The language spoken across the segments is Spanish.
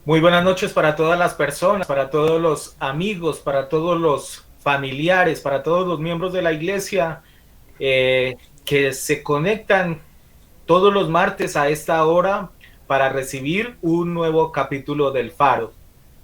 Muy buenas noches para todas las personas, para todos los amigos, para todos los familiares, para todos los miembros de la iglesia que se conectan todos los martes a esta hora para recibir un nuevo capítulo del Faro,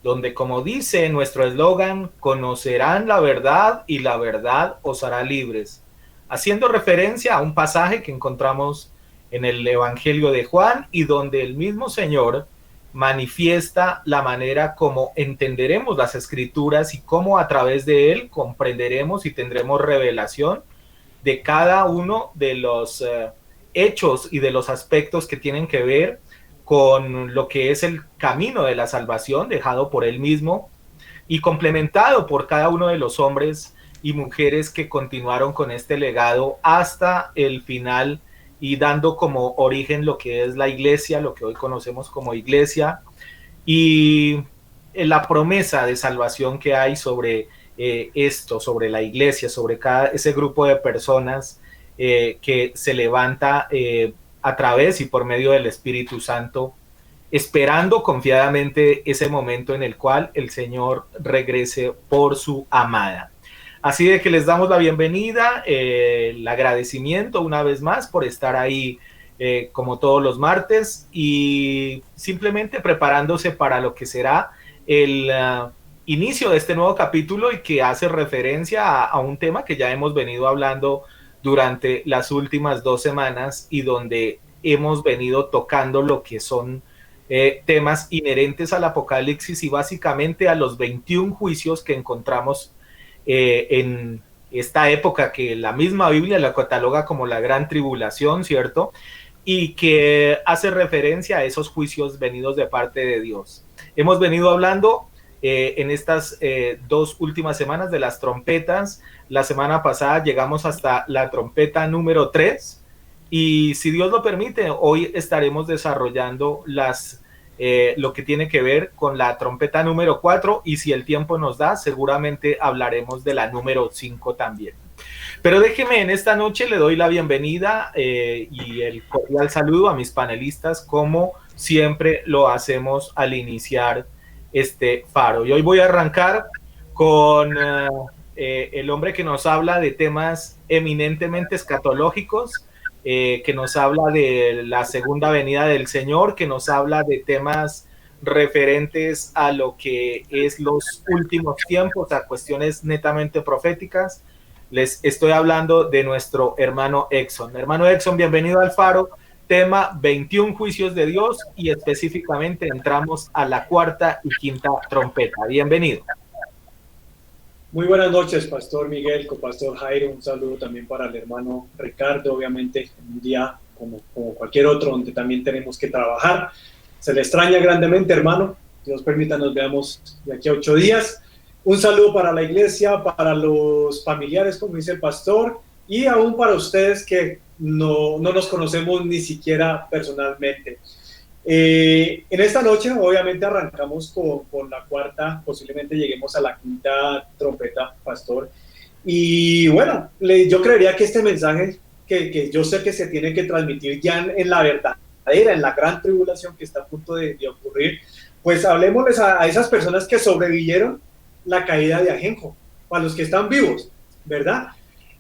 donde, como dice nuestro eslogan, conocerán la verdad y la verdad os hará libres, haciendo referencia a un pasaje que encontramos en el Evangelio de Juan y donde el mismo Señor manifiesta la manera como entenderemos las escrituras y cómo a través de él comprenderemos y tendremos revelación de cada uno de los hechos y de los aspectos que tienen que ver con lo que es el camino de la salvación dejado por él mismo y complementado por cada uno de los hombres y mujeres que continuaron con este legado hasta el final y dando como origen lo que es la iglesia, lo que hoy conocemos como iglesia, y la promesa de salvación que hay sobre esto, sobre la iglesia, sobre ese grupo de personas que se levanta a través y por medio del Espíritu Santo, esperando confiadamente ese momento en el cual el Señor regrese por su amada. Así de que les damos la bienvenida, el agradecimiento una vez más por estar ahí como todos los martes y simplemente preparándose para lo que será el inicio de este nuevo capítulo y que hace referencia a un tema que ya hemos venido hablando durante las últimas 2 semanas y donde hemos venido tocando lo que son temas inherentes al Apocalipsis y básicamente a los 21 juicios que encontramos en esta época que la misma Biblia la cataloga como la gran tribulación, ¿cierto? Y que hace referencia a esos juicios venidos de parte de Dios. Hemos venido hablando en estas 2 últimas semanas de las trompetas. La semana pasada llegamos hasta la trompeta número 3 y si Dios lo permite, hoy estaremos desarrollando lo que tiene que ver con la trompeta número 4 y si el tiempo nos da, seguramente hablaremos de la número 5 también. Pero déjeme, en esta noche le doy la bienvenida y el cordial saludo a mis panelistas, como siempre lo hacemos al iniciar este faro. Y hoy voy a arrancar con el hombre que nos habla de temas eminentemente escatológicos, que nos habla de la segunda venida del Señor, que nos habla de temas referentes a lo que es los últimos tiempos, a cuestiones netamente proféticas. Les estoy hablando de nuestro hermano Exxon. Hermano Exxon, bienvenido al Faro. Tema 21 juicios de Dios y específicamente entramos a la cuarta y quinta trompeta. Bienvenido. Muy buenas noches, Pastor Miguel, Copastor Jairo. Un saludo también para el hermano Ricardo, obviamente, un día como cualquier otro donde también tenemos que trabajar. Se le extraña grandemente, hermano. Dios permita, nos veamos de aquí a 8 días. Un saludo para la iglesia, para los familiares, como dice el pastor, y aún para ustedes que no nos conocemos ni siquiera personalmente. En esta noche, obviamente, arrancamos con la cuarta, posiblemente lleguemos a la quinta trompeta, pastor. Y bueno, yo creería que este mensaje, que yo sé que se tiene que transmitir ya en la verdadera, en la gran tribulación que está a punto de ocurrir, pues hablemosles a esas personas que sobrevivieron la caída de Ajenjo, para los que están vivos, ¿verdad?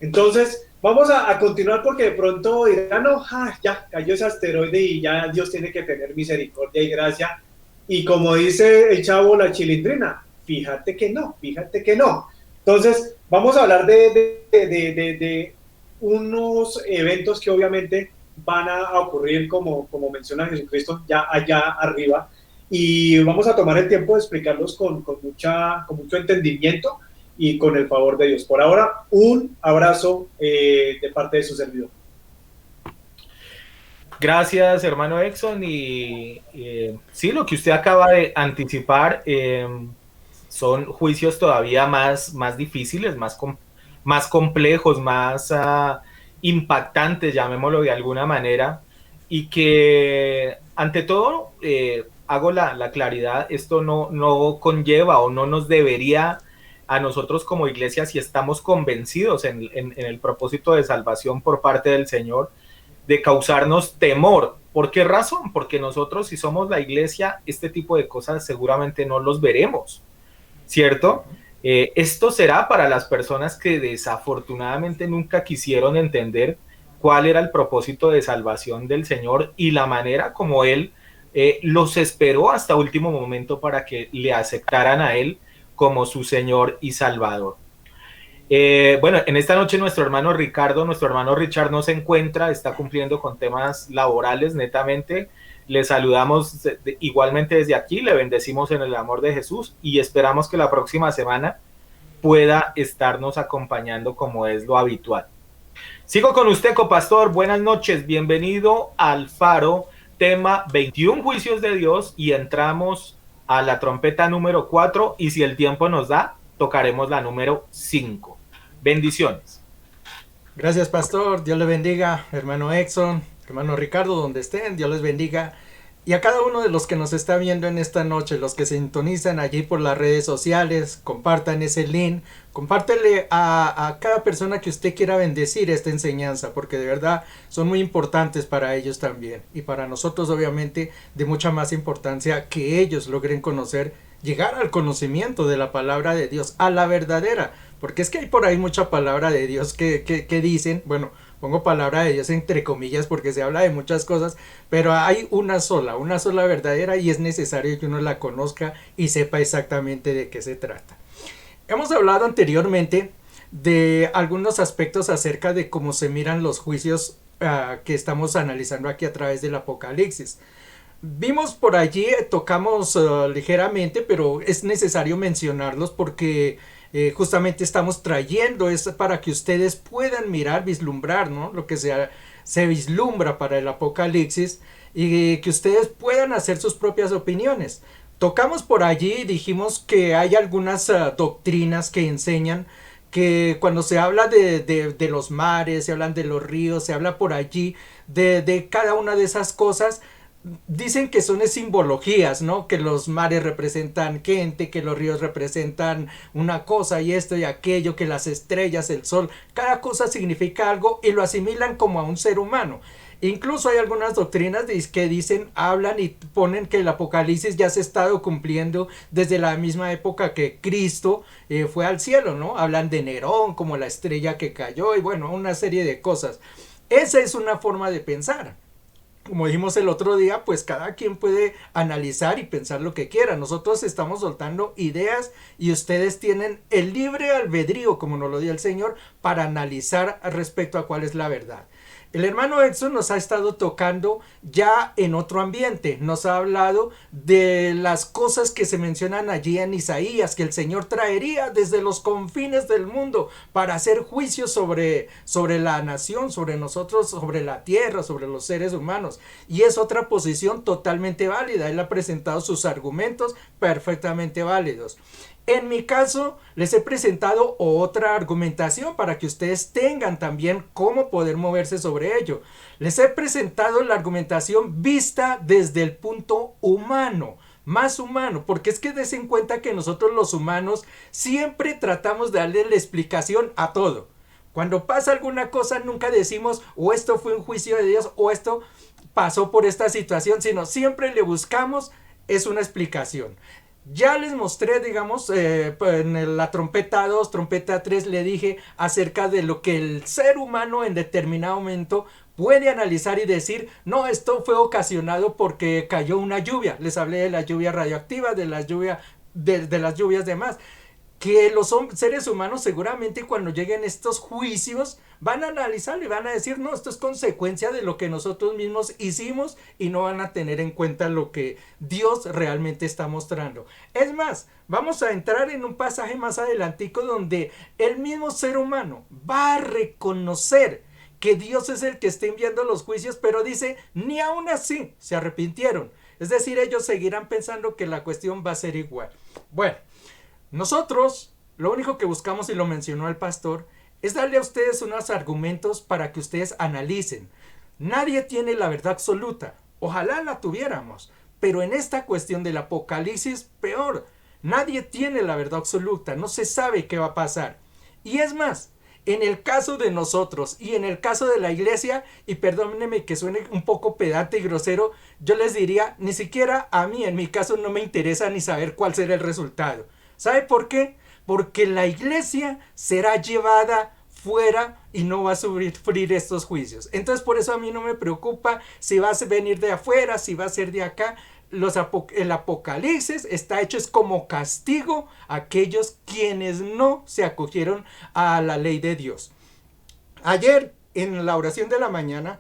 Entonces, vamos a continuar porque de pronto dirán, no, ya cayó ese asteroide y ya Dios tiene que tener misericordia y gracia. Y como dice el chavo, la chilindrina, fíjate que no, fíjate que no. Entonces, vamos a hablar de unos eventos que obviamente van a ocurrir, como menciona Jesucristo, ya allá arriba. Y vamos a tomar el tiempo de explicarlos con mucho entendimiento y con el favor de Dios. Por ahora, un abrazo de parte de su servidor. Gracias, hermano Exxon. Y sí, lo que usted acaba de anticipar son juicios todavía más difíciles, más complejos, más impactantes, llamémoslo de alguna manera, y que ante todo hago la claridad, esto no conlleva o no nos debería a nosotros como iglesia, si estamos convencidos en el propósito de salvación por parte del Señor, de causarnos temor ¿Por qué razón? Porque nosotros, si somos la iglesia, este tipo de cosas seguramente no los veremos, ¿cierto? Esto será para las personas que desafortunadamente nunca quisieron entender cuál era el propósito de salvación del Señor y la manera como Él los esperó hasta último momento para que le aceptaran a Él como su Señor y Salvador. Bueno, en esta noche nuestro hermano Ricardo, nuestro hermano Richard no se encuentra, está cumpliendo con temas laborales netamente. Le saludamos igualmente desde aquí, le bendecimos en el amor de Jesús y esperamos que la próxima semana pueda estarnos acompañando como es lo habitual. Sigo con usted, copastor. Buenas noches, bienvenido al Faro, tema 21 juicios de Dios, y entramos a la trompeta número 4 y si el tiempo nos da, tocaremos la número 5. Bendiciones. Gracias, pastor. Dios le bendiga, hermano Exxon, hermano Ricardo, donde estén. Dios les bendiga. Y a cada uno de los que nos está viendo en esta noche, los que se sintonizan allí por las redes sociales, compartan ese link, compártele a cada persona que usted quiera bendecir esta enseñanza, porque de verdad son muy importantes para ellos también. Y para nosotros, obviamente, de mucha más importancia que ellos logren conocer, llegar al conocimiento de la palabra de Dios, a la verdadera. Porque es que hay por ahí mucha palabra de Dios que dicen, bueno, pongo palabra de Dios entre comillas porque se habla de muchas cosas, pero hay una sola verdadera y es necesario que uno la conozca y sepa exactamente de qué se trata. Hemos hablado anteriormente de algunos aspectos acerca de cómo se miran los juicios que estamos analizando aquí a través del Apocalipsis. Vimos por allí, tocamos ligeramente, pero es necesario mencionarlos porque justamente estamos trayendo esto para que ustedes puedan mirar, vislumbrar, ¿no? Lo que se vislumbra para el Apocalipsis y que ustedes puedan hacer sus propias opiniones. Tocamos por allí, dijimos que hay algunas doctrinas que enseñan que cuando se habla de los mares, se hablan de los ríos, se habla por allí de cada una de esas cosas. Dicen que son simbologías, ¿no? Que los mares representan gente, que los ríos representan una cosa y esto y aquello, que las estrellas, el sol, cada cosa significa algo y lo asimilan como a un ser humano. Incluso hay algunas doctrinas que dicen, hablan y ponen que el Apocalipsis ya se ha estado cumpliendo desde la misma época que Cristo fue al cielo, ¿no? Hablan de Nerón como la estrella que cayó y bueno, una serie de cosas. Esa es una forma de pensar. Como dijimos el otro día, pues cada quien puede analizar y pensar lo que quiera. Nosotros estamos soltando ideas y ustedes tienen el libre albedrío, como nos lo dio el Señor, para analizar respecto a cuál es la verdad. El hermano Edson nos ha estado tocando ya en otro ambiente, nos ha hablado de las cosas que se mencionan allí en Isaías, que el Señor traería desde los confines del mundo para hacer juicio sobre la nación, sobre nosotros, sobre la tierra, sobre los seres humanos. Y es otra posición totalmente válida, él ha presentado sus argumentos perfectamente válidos. En mi caso, les he presentado otra argumentación para que ustedes tengan también cómo poder moverse sobre ello. Les he presentado la argumentación vista desde el punto humano, más humano, porque es que des en cuenta que nosotros los humanos siempre tratamos de darle la explicación a todo. Cuando pasa alguna cosa nunca decimos o esto fue un juicio de Dios o esto pasó por esta situación, sino siempre le buscamos es una explicación. Ya les mostré, digamos, en la trompeta 2, trompeta 3, le dije acerca de lo que el ser humano en determinado momento puede analizar y decir, no, esto fue ocasionado porque cayó una lluvia. Les hablé de la lluvia radioactiva, de las lluvias demás. Que los seres humanos seguramente cuando lleguen estos juicios van a analizar y van a decir, no, esto es consecuencia de lo que nosotros mismos hicimos y no van a tener en cuenta lo que Dios realmente está mostrando. Es más, vamos a entrar en un pasaje más adelantico donde el mismo ser humano va a reconocer que Dios es el que está enviando los juicios, pero dice, ni aún así se arrepintieron. Es decir, ellos seguirán pensando que la cuestión va a ser igual. Bueno. Nosotros, lo único que buscamos, y lo mencionó el pastor, es darle a ustedes unos argumentos para que ustedes analicen. Nadie tiene la verdad absoluta. Ojalá la tuviéramos. Pero en esta cuestión del Apocalipsis, peor. Nadie tiene la verdad absoluta. No se sabe qué va a pasar. Y es más, En el caso de nosotros y en el caso de la iglesia, y perdónenme que suene un poco pedante y grosero, yo les diría, ni siquiera a mí en mi caso no me interesa ni saber cuál será el resultado. ¿Sabe por qué? Porque la iglesia será llevada fuera y no va a sufrir estos juicios. Entonces por eso a mí no me preocupa si va a venir de afuera, si va a ser de acá. El Apocalipsis está hecho es como castigo a aquellos quienes no se acogieron a la ley de Dios. Ayer en la oración de la mañana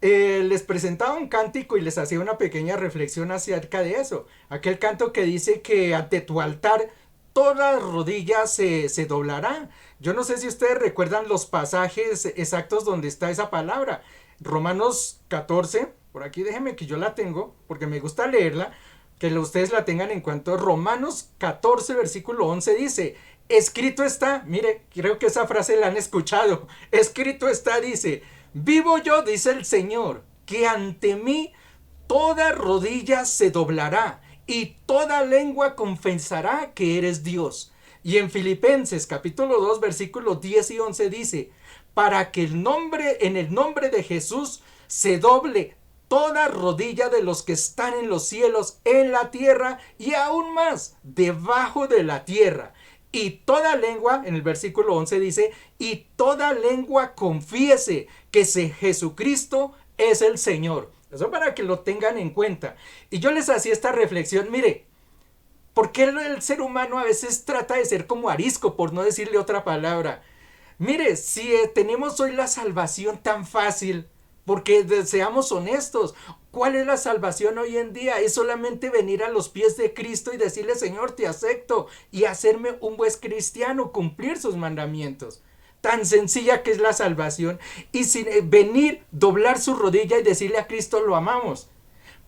les presentaba un cántico y les hacía una pequeña reflexión acerca de eso. Aquel canto que dice que ante tu altar toda rodilla se doblará. Yo no sé si ustedes recuerdan los pasajes exactos donde está esa palabra. Romanos 14, por aquí déjenme que yo la tengo, porque me gusta leerla, que ustedes la tengan en cuenta. Romanos 14, versículo 11 dice, escrito está, mire, creo que esa frase la han escuchado, escrito está, dice, vivo yo, dice el Señor, que ante mí toda rodilla se doblará y toda lengua confesará que eres Dios. Y en Filipenses capítulo 2 versículos 10 y 11 dice, para que en el nombre de Jesús se doble toda rodilla de los que están en los cielos, en la tierra y aún más debajo de la tierra. Y toda lengua, en el versículo 11 dice, y toda lengua confiese que Jesucristo es el Señor. Eso para que lo tengan en cuenta. Y yo les hacía esta reflexión, mire, ¿por qué el ser humano a veces trata de ser como arisco, por no decirle otra palabra? Mire, si tenemos hoy la salvación tan fácil, porque seamos honestos, ¿cuál es la salvación hoy en día? Es solamente venir a los pies de Cristo y decirle, Señor, te acepto, y hacerme un buen cristiano, cumplir sus mandamientos. Tan sencilla que es la salvación, y sin venir, doblar su rodilla y decirle a Cristo, lo amamos.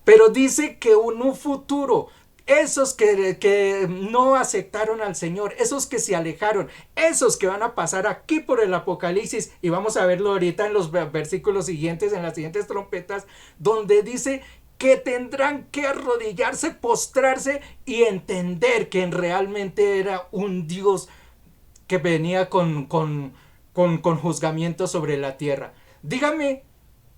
Pero dice que en un futuro, esos que no aceptaron al Señor, esos que se alejaron, esos que van a pasar aquí por el Apocalipsis, y vamos a verlo ahorita en los versículos siguientes, en las siguientes trompetas, donde dice que tendrán que arrodillarse, postrarse y entender que realmente era un Dios que venía con juzgamiento sobre la tierra. Dígame,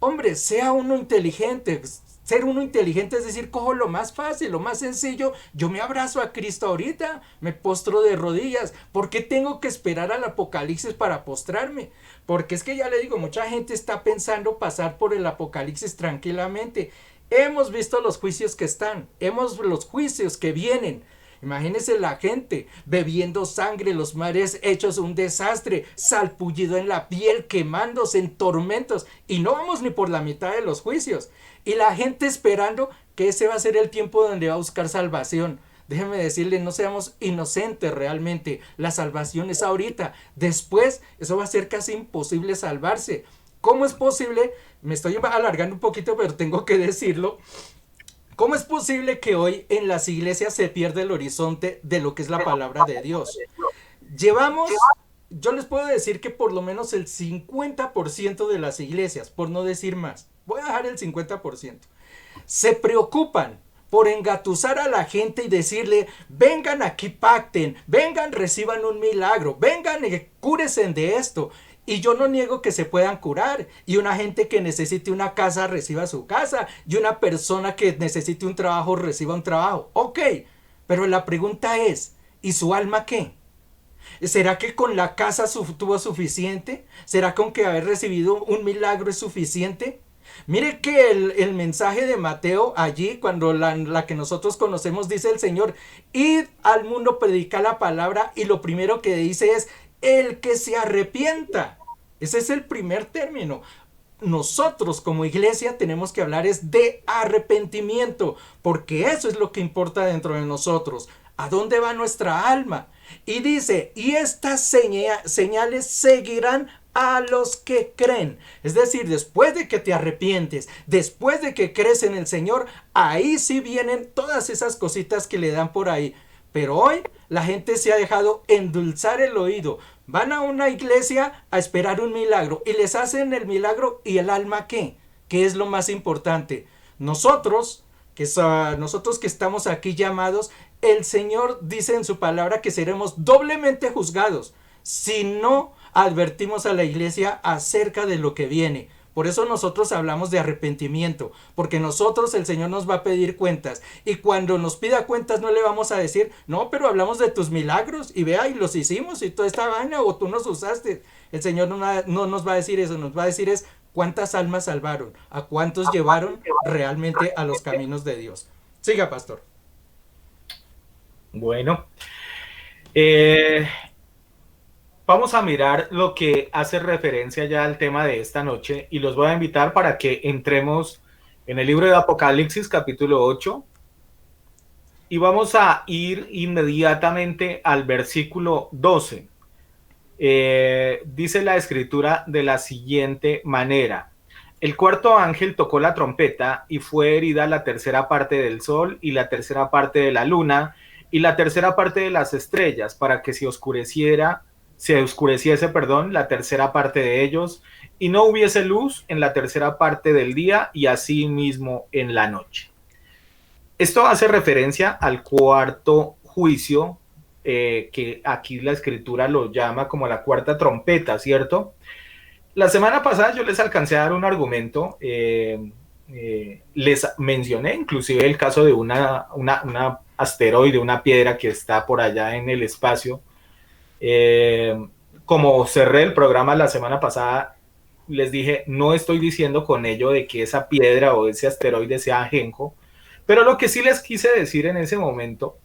hombre, sea uno inteligente. Ser uno inteligente es decir, cojo lo más fácil, lo más sencillo. Yo me abrazo a Cristo ahorita, me postro de rodillas. ¿Por qué tengo que esperar al Apocalipsis para postrarme? Porque es que ya le digo, mucha gente está pensando pasar por el Apocalipsis tranquilamente. Hemos visto los juicios que están, hemos los juicios que vienen. Imagínense la gente bebiendo sangre, los mares hechos un desastre, salpullido en la piel, quemándose en tormentos, y no vamos ni por la mitad de los juicios. Y la gente esperando que ese va a ser el tiempo donde va a buscar salvación. Déjenme decirle, no seamos inocentes realmente. La salvación es ahorita. Después, eso va a ser casi imposible salvarse. ¿Cómo es posible? Me estoy alargando un poquito, pero tengo que decirlo. ¿Cómo es posible que hoy en las iglesias se pierda el horizonte de lo que es la palabra de Dios? Yo les puedo decir que por lo menos el 50% de las iglesias, por no decir más, voy a dejar el 50%, se preocupan por engatusar a la gente y decirle, vengan aquí, pacten, vengan, reciban un milagro, vengan, cúrense de esto. Y yo no niego que se puedan curar, y una gente que necesite una casa reciba su casa, y una persona que necesite un trabajo reciba un trabajo. Ok, pero la pregunta es, ¿y su alma qué? ¿Será que con la casa tuvo suficiente? ¿Será con que haber recibido un milagro es suficiente? Mire que el mensaje de Mateo allí, cuando la que nosotros conocemos, dice el Señor, id al mundo, predica la palabra, y lo primero que dice es, el que se arrepienta. Ese es el primer término. Nosotros como iglesia tenemos que hablar es de arrepentimiento, porque eso es lo que importa dentro de nosotros. ¿A dónde va nuestra alma? Y dice, y estas señales seguirán a los que creen. Es decir, después de que te arrepientes, después de que crees en el Señor, ahí sí vienen todas esas cositas que le dan por ahí. Pero hoy la gente se ha dejado endulzar el oído. Van a una iglesia a esperar un milagro y les hacen el milagro, y el alma ¿qué? ¿Qué es lo más importante? Nosotros que estamos aquí llamados, el Señor dice en su palabra que seremos doblemente juzgados. si no advertimos a la iglesia acerca de lo que viene. Por eso nosotros hablamos de arrepentimiento, porque nosotros el Señor nos va a pedir cuentas, y cuando nos pida cuentas no le vamos a decir, no, pero hablamos de tus milagros, y vea, y los hicimos, y toda esta vaina, o tú nos usaste. El Señor no nos va a decir eso, nos va a decir es cuántas almas salvaron, a cuántos llevaron realmente a los caminos de Dios. Siga, pastor. Bueno, vamos a mirar lo que hace referencia ya al tema de esta noche y los voy a invitar para que entremos en el libro de Apocalipsis capítulo 8 y vamos a ir inmediatamente al versículo 12. Dice la escritura de la siguiente manera: el cuarto ángel tocó la trompeta y fue herida la tercera parte del sol y la tercera parte de la luna y la tercera parte de las estrellas, para que se oscureciese, la tercera parte de ellos, y no hubiese luz en la tercera parte del día, y así mismo en la noche. Esto hace referencia al cuarto juicio, que aquí la escritura lo llama como la cuarta trompeta, ¿cierto? La semana pasada yo les alcancé a dar un argumento, les mencioné inclusive el caso de una asteroide, una piedra que está por allá en el espacio. Como cerré el programa la semana pasada, les dije, no estoy diciendo con ello de que esa piedra o ese asteroide sea ajenjo, pero lo que sí les quise decir en ese momento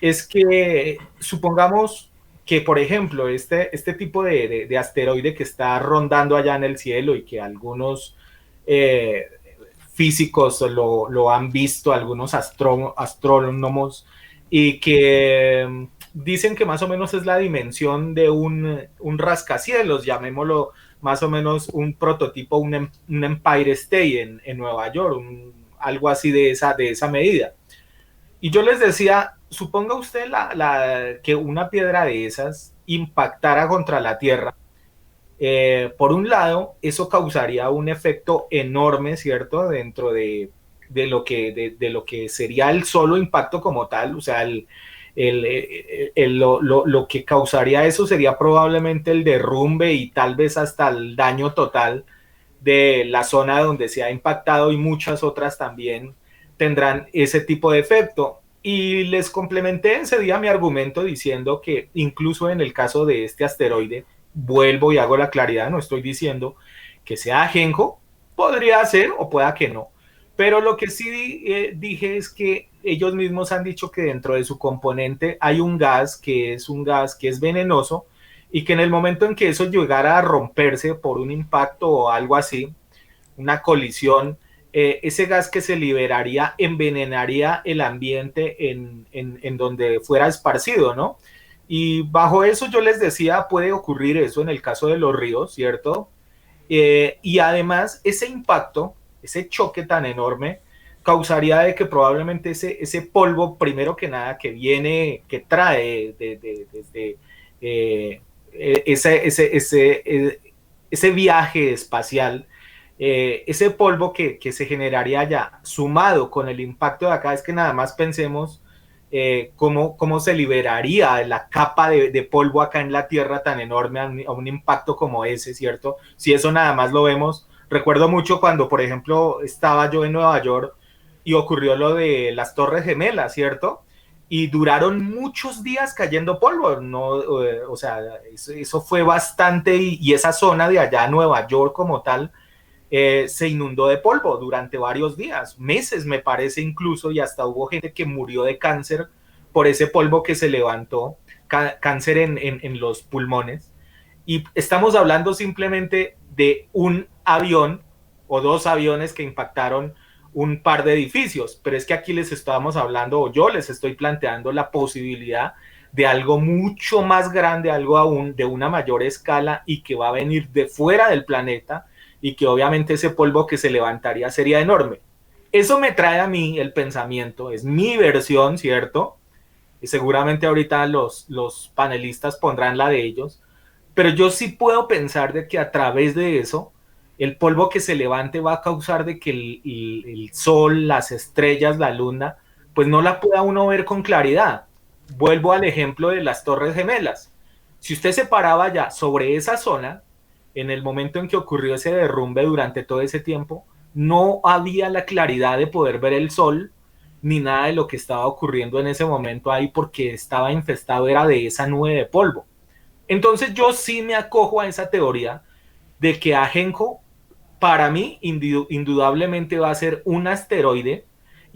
es que supongamos que, por ejemplo, este tipo de asteroide que está rondando allá en el cielo y que algunos físicos lo han visto, algunos astrónomos, y que dicen que más o menos es la dimensión de un rascacielos, llamémoslo más o menos un prototipo, un Empire State en Nueva York, algo así de esa medida. Y yo les decía, suponga usted que una piedra de esas impactara contra la Tierra. Por un lado, eso causaría un efecto enorme, ¿cierto? Dentro de lo que sería el solo impacto como tal. O sea, lo que causaría eso sería probablemente el derrumbe y tal vez hasta el daño total de la zona donde se ha impactado, y muchas otras también tendrán ese tipo de efecto. Y les complementé ese día mi argumento diciendo que incluso en el caso de este asteroide, vuelvo y hago la claridad, no estoy diciendo que sea ajenjo, podría ser o pueda que no, pero lo que sí dije es que ellos mismos han dicho que dentro de su componente hay un gas que es venenoso, y que en el momento en que eso llegara a romperse por un impacto o algo así, una colisión, ese gas que se liberaría envenenaría el ambiente en donde fuera esparcido, ¿no? Y bajo eso yo les decía, puede ocurrir eso en el caso de los ríos, ¿cierto? Y además ese impacto, ese choque tan enorme, causaría de que probablemente ese polvo, primero que nada, que trae desde ese viaje espacial, ese polvo que se generaría allá, sumado con el impacto de acá, es que nada más pensemos cómo se liberaría la capa de polvo acá en la Tierra tan enorme a un impacto como ese, ¿cierto? Si eso nada más lo vemos, recuerdo mucho cuando, por ejemplo, estaba yo en Nueva York y ocurrió lo de las Torres Gemelas, ¿cierto? Y duraron muchos días cayendo polvo, ¿no? O sea, eso fue bastante, y esa zona de allá, Nueva York como tal, se inundó de polvo durante varios días, meses me parece incluso, y hasta hubo gente que murió de cáncer por ese polvo que se levantó, cáncer en los pulmones. Y estamos hablando simplemente de un avión o dos aviones que impactaron un par de edificios, pero es que aquí les estábamos hablando, o yo les estoy planteando la posibilidad de algo mucho más grande, algo aún de una mayor escala, y que va a venir de fuera del planeta, y que obviamente ese polvo que se levantaría sería enorme. Eso me trae a mí el pensamiento, es mi versión, ¿cierto? Y seguramente ahorita los panelistas pondrán la de ellos, pero yo sí puedo pensar de que a través de eso, el polvo que se levante va a causar de que el sol, las estrellas, la luna, pues no la pueda uno ver con claridad. Vuelvo al ejemplo de las Torres Gemelas. Si usted se paraba ya sobre esa zona, en el momento en que ocurrió ese derrumbe durante todo ese tiempo, no había la claridad de poder ver el sol ni nada de lo que estaba ocurriendo en ese momento ahí porque estaba infestado, era de esa nube de polvo. Entonces yo sí me acojo a esa teoría de que Ajenjo para mí indudablemente va a ser un asteroide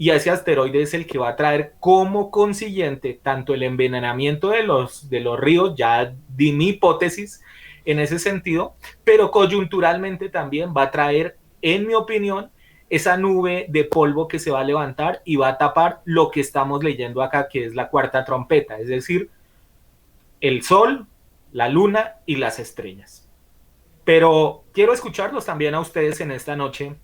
y ese asteroide es el que va a traer como consiguiente tanto el envenenamiento de los ríos, ya di mi hipótesis en ese sentido, pero coyunturalmente también va a traer, en mi opinión, esa nube de polvo que se va a levantar y va a tapar lo que estamos leyendo acá, que es la cuarta trompeta, es decir, el sol, la luna y las estrellas. Pero quiero escucharlos también a ustedes en esta noche.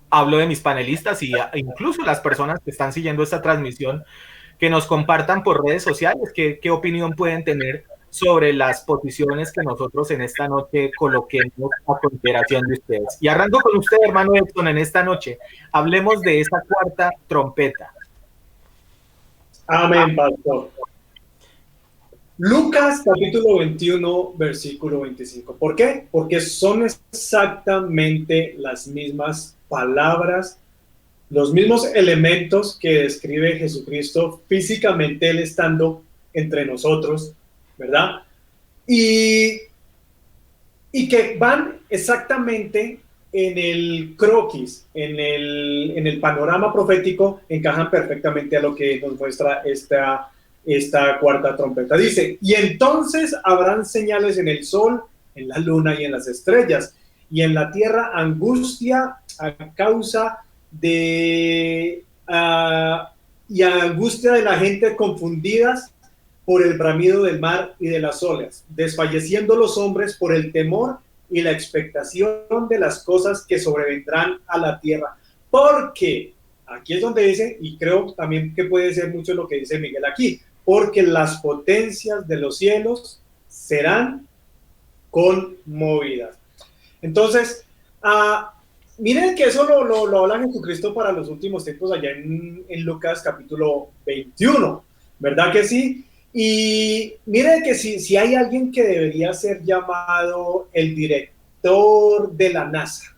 Hablo de mis panelistas y incluso las personas que están siguiendo esta transmisión, que nos compartan por redes sociales qué opinión pueden tener sobre las posiciones que nosotros en esta noche coloquemos a consideración de ustedes. Y arranco con usted, hermano Edson, en esta noche. Hablemos de esa cuarta trompeta. Amén, pastor. Lucas capítulo 21, versículo 25. ¿Por qué? Porque son exactamente las mismas palabras, los mismos elementos que describe Jesucristo físicamente, Él estando entre nosotros, ¿verdad? Y que van exactamente en el croquis, en el panorama profético, encajan perfectamente a lo que nos muestra esta cuarta trompeta. Dice, y entonces habrán señales en el sol, en la luna y en las estrellas, y en la tierra angustia a causa de y angustia de la gente confundidas por el bramido del mar y de las olas, desfalleciendo los hombres por el temor y la expectación de las cosas que sobrevendrán a la tierra. Porque aquí es donde dice, y creo también que puede ser mucho lo que dice Miguel aquí, porque las potencias de los cielos serán conmovidas. Entonces, miren que eso lo habla Jesucristo para los últimos tiempos allá en Lucas capítulo 21, ¿verdad que sí? Y miren que si hay alguien que debería ser llamado el director de la NASA,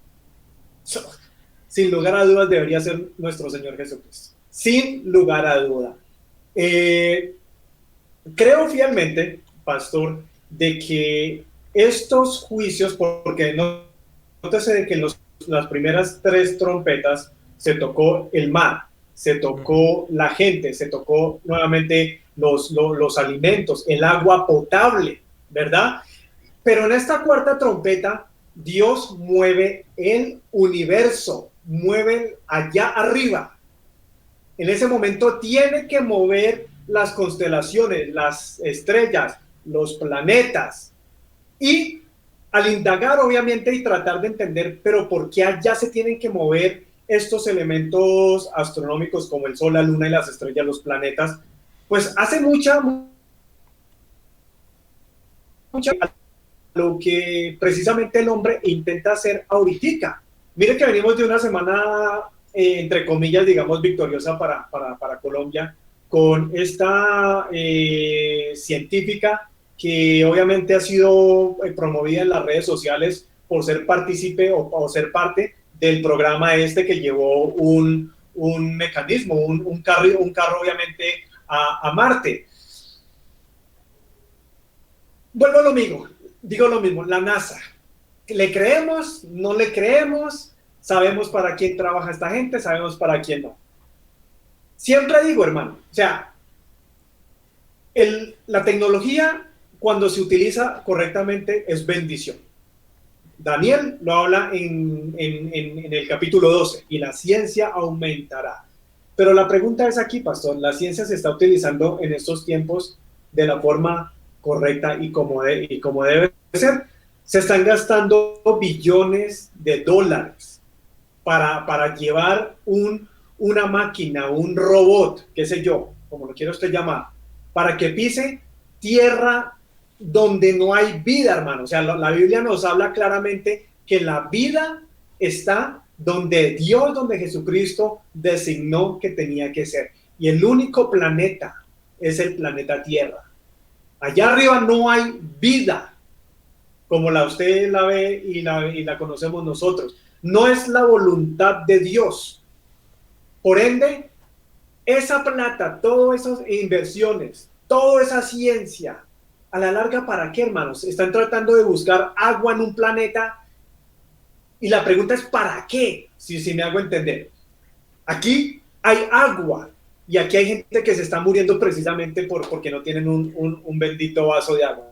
sin lugar a dudas debería ser nuestro Señor Jesucristo, sin lugar a duda. Creo fielmente, pastor, de que estos juicios, porque nótese de que en las primeras 3 trompetas se tocó el mar, se tocó la gente, se tocó nuevamente los alimentos, el agua potable, ¿verdad? Pero en esta cuarta trompeta, Dios mueve el universo, mueve allá arriba. En ese momento tiene que mover las constelaciones, las estrellas, los planetas. Y al indagar, obviamente, y tratar de entender, pero ¿por qué allá se tienen que mover estos elementos astronómicos como el Sol, la Luna y las estrellas, los planetas? Pues hace mucha lo que precisamente el hombre intenta hacer ahorita. Mire que venimos de una semana, entre comillas, digamos, victoriosa para Colombia, con esta científica que obviamente ha sido promovida en las redes sociales por ser partícipe o ser parte del programa que llevó un mecanismo, un carro obviamente a Marte. Vuelvo a lo mismo, digo lo mismo, la NASA. ¿Le creemos? ¿No le creemos? Sabemos para quién trabaja esta gente, sabemos para quién no. Siempre digo, hermano, o sea, la tecnología cuando se utiliza correctamente es bendición. Daniel lo habla en el capítulo 12, y la ciencia aumentará. Pero la pregunta es aquí, pastor, ¿la ciencia se está utilizando en estos tiempos de la forma correcta y como debe ser? Se están gastando billones de dólares para llevar una máquina, un robot, qué sé yo, como lo quiera usted llamar, para que pise tierra donde no hay vida, hermano. O sea, la Biblia nos habla claramente que la vida está donde Dios, donde Jesucristo designó que tenía que ser. Y el único planeta es el planeta Tierra. Allá arriba no hay vida, como usted la ve y la conocemos nosotros. No es la voluntad de Dios. Por ende, esa plata, todas esas inversiones, toda esa ciencia, a la larga, ¿para qué, hermanos? Están tratando de buscar agua en un planeta y la pregunta es ¿para qué? Si me hago entender. Aquí hay agua y aquí hay gente que se está muriendo precisamente porque no tienen un bendito vaso de agua.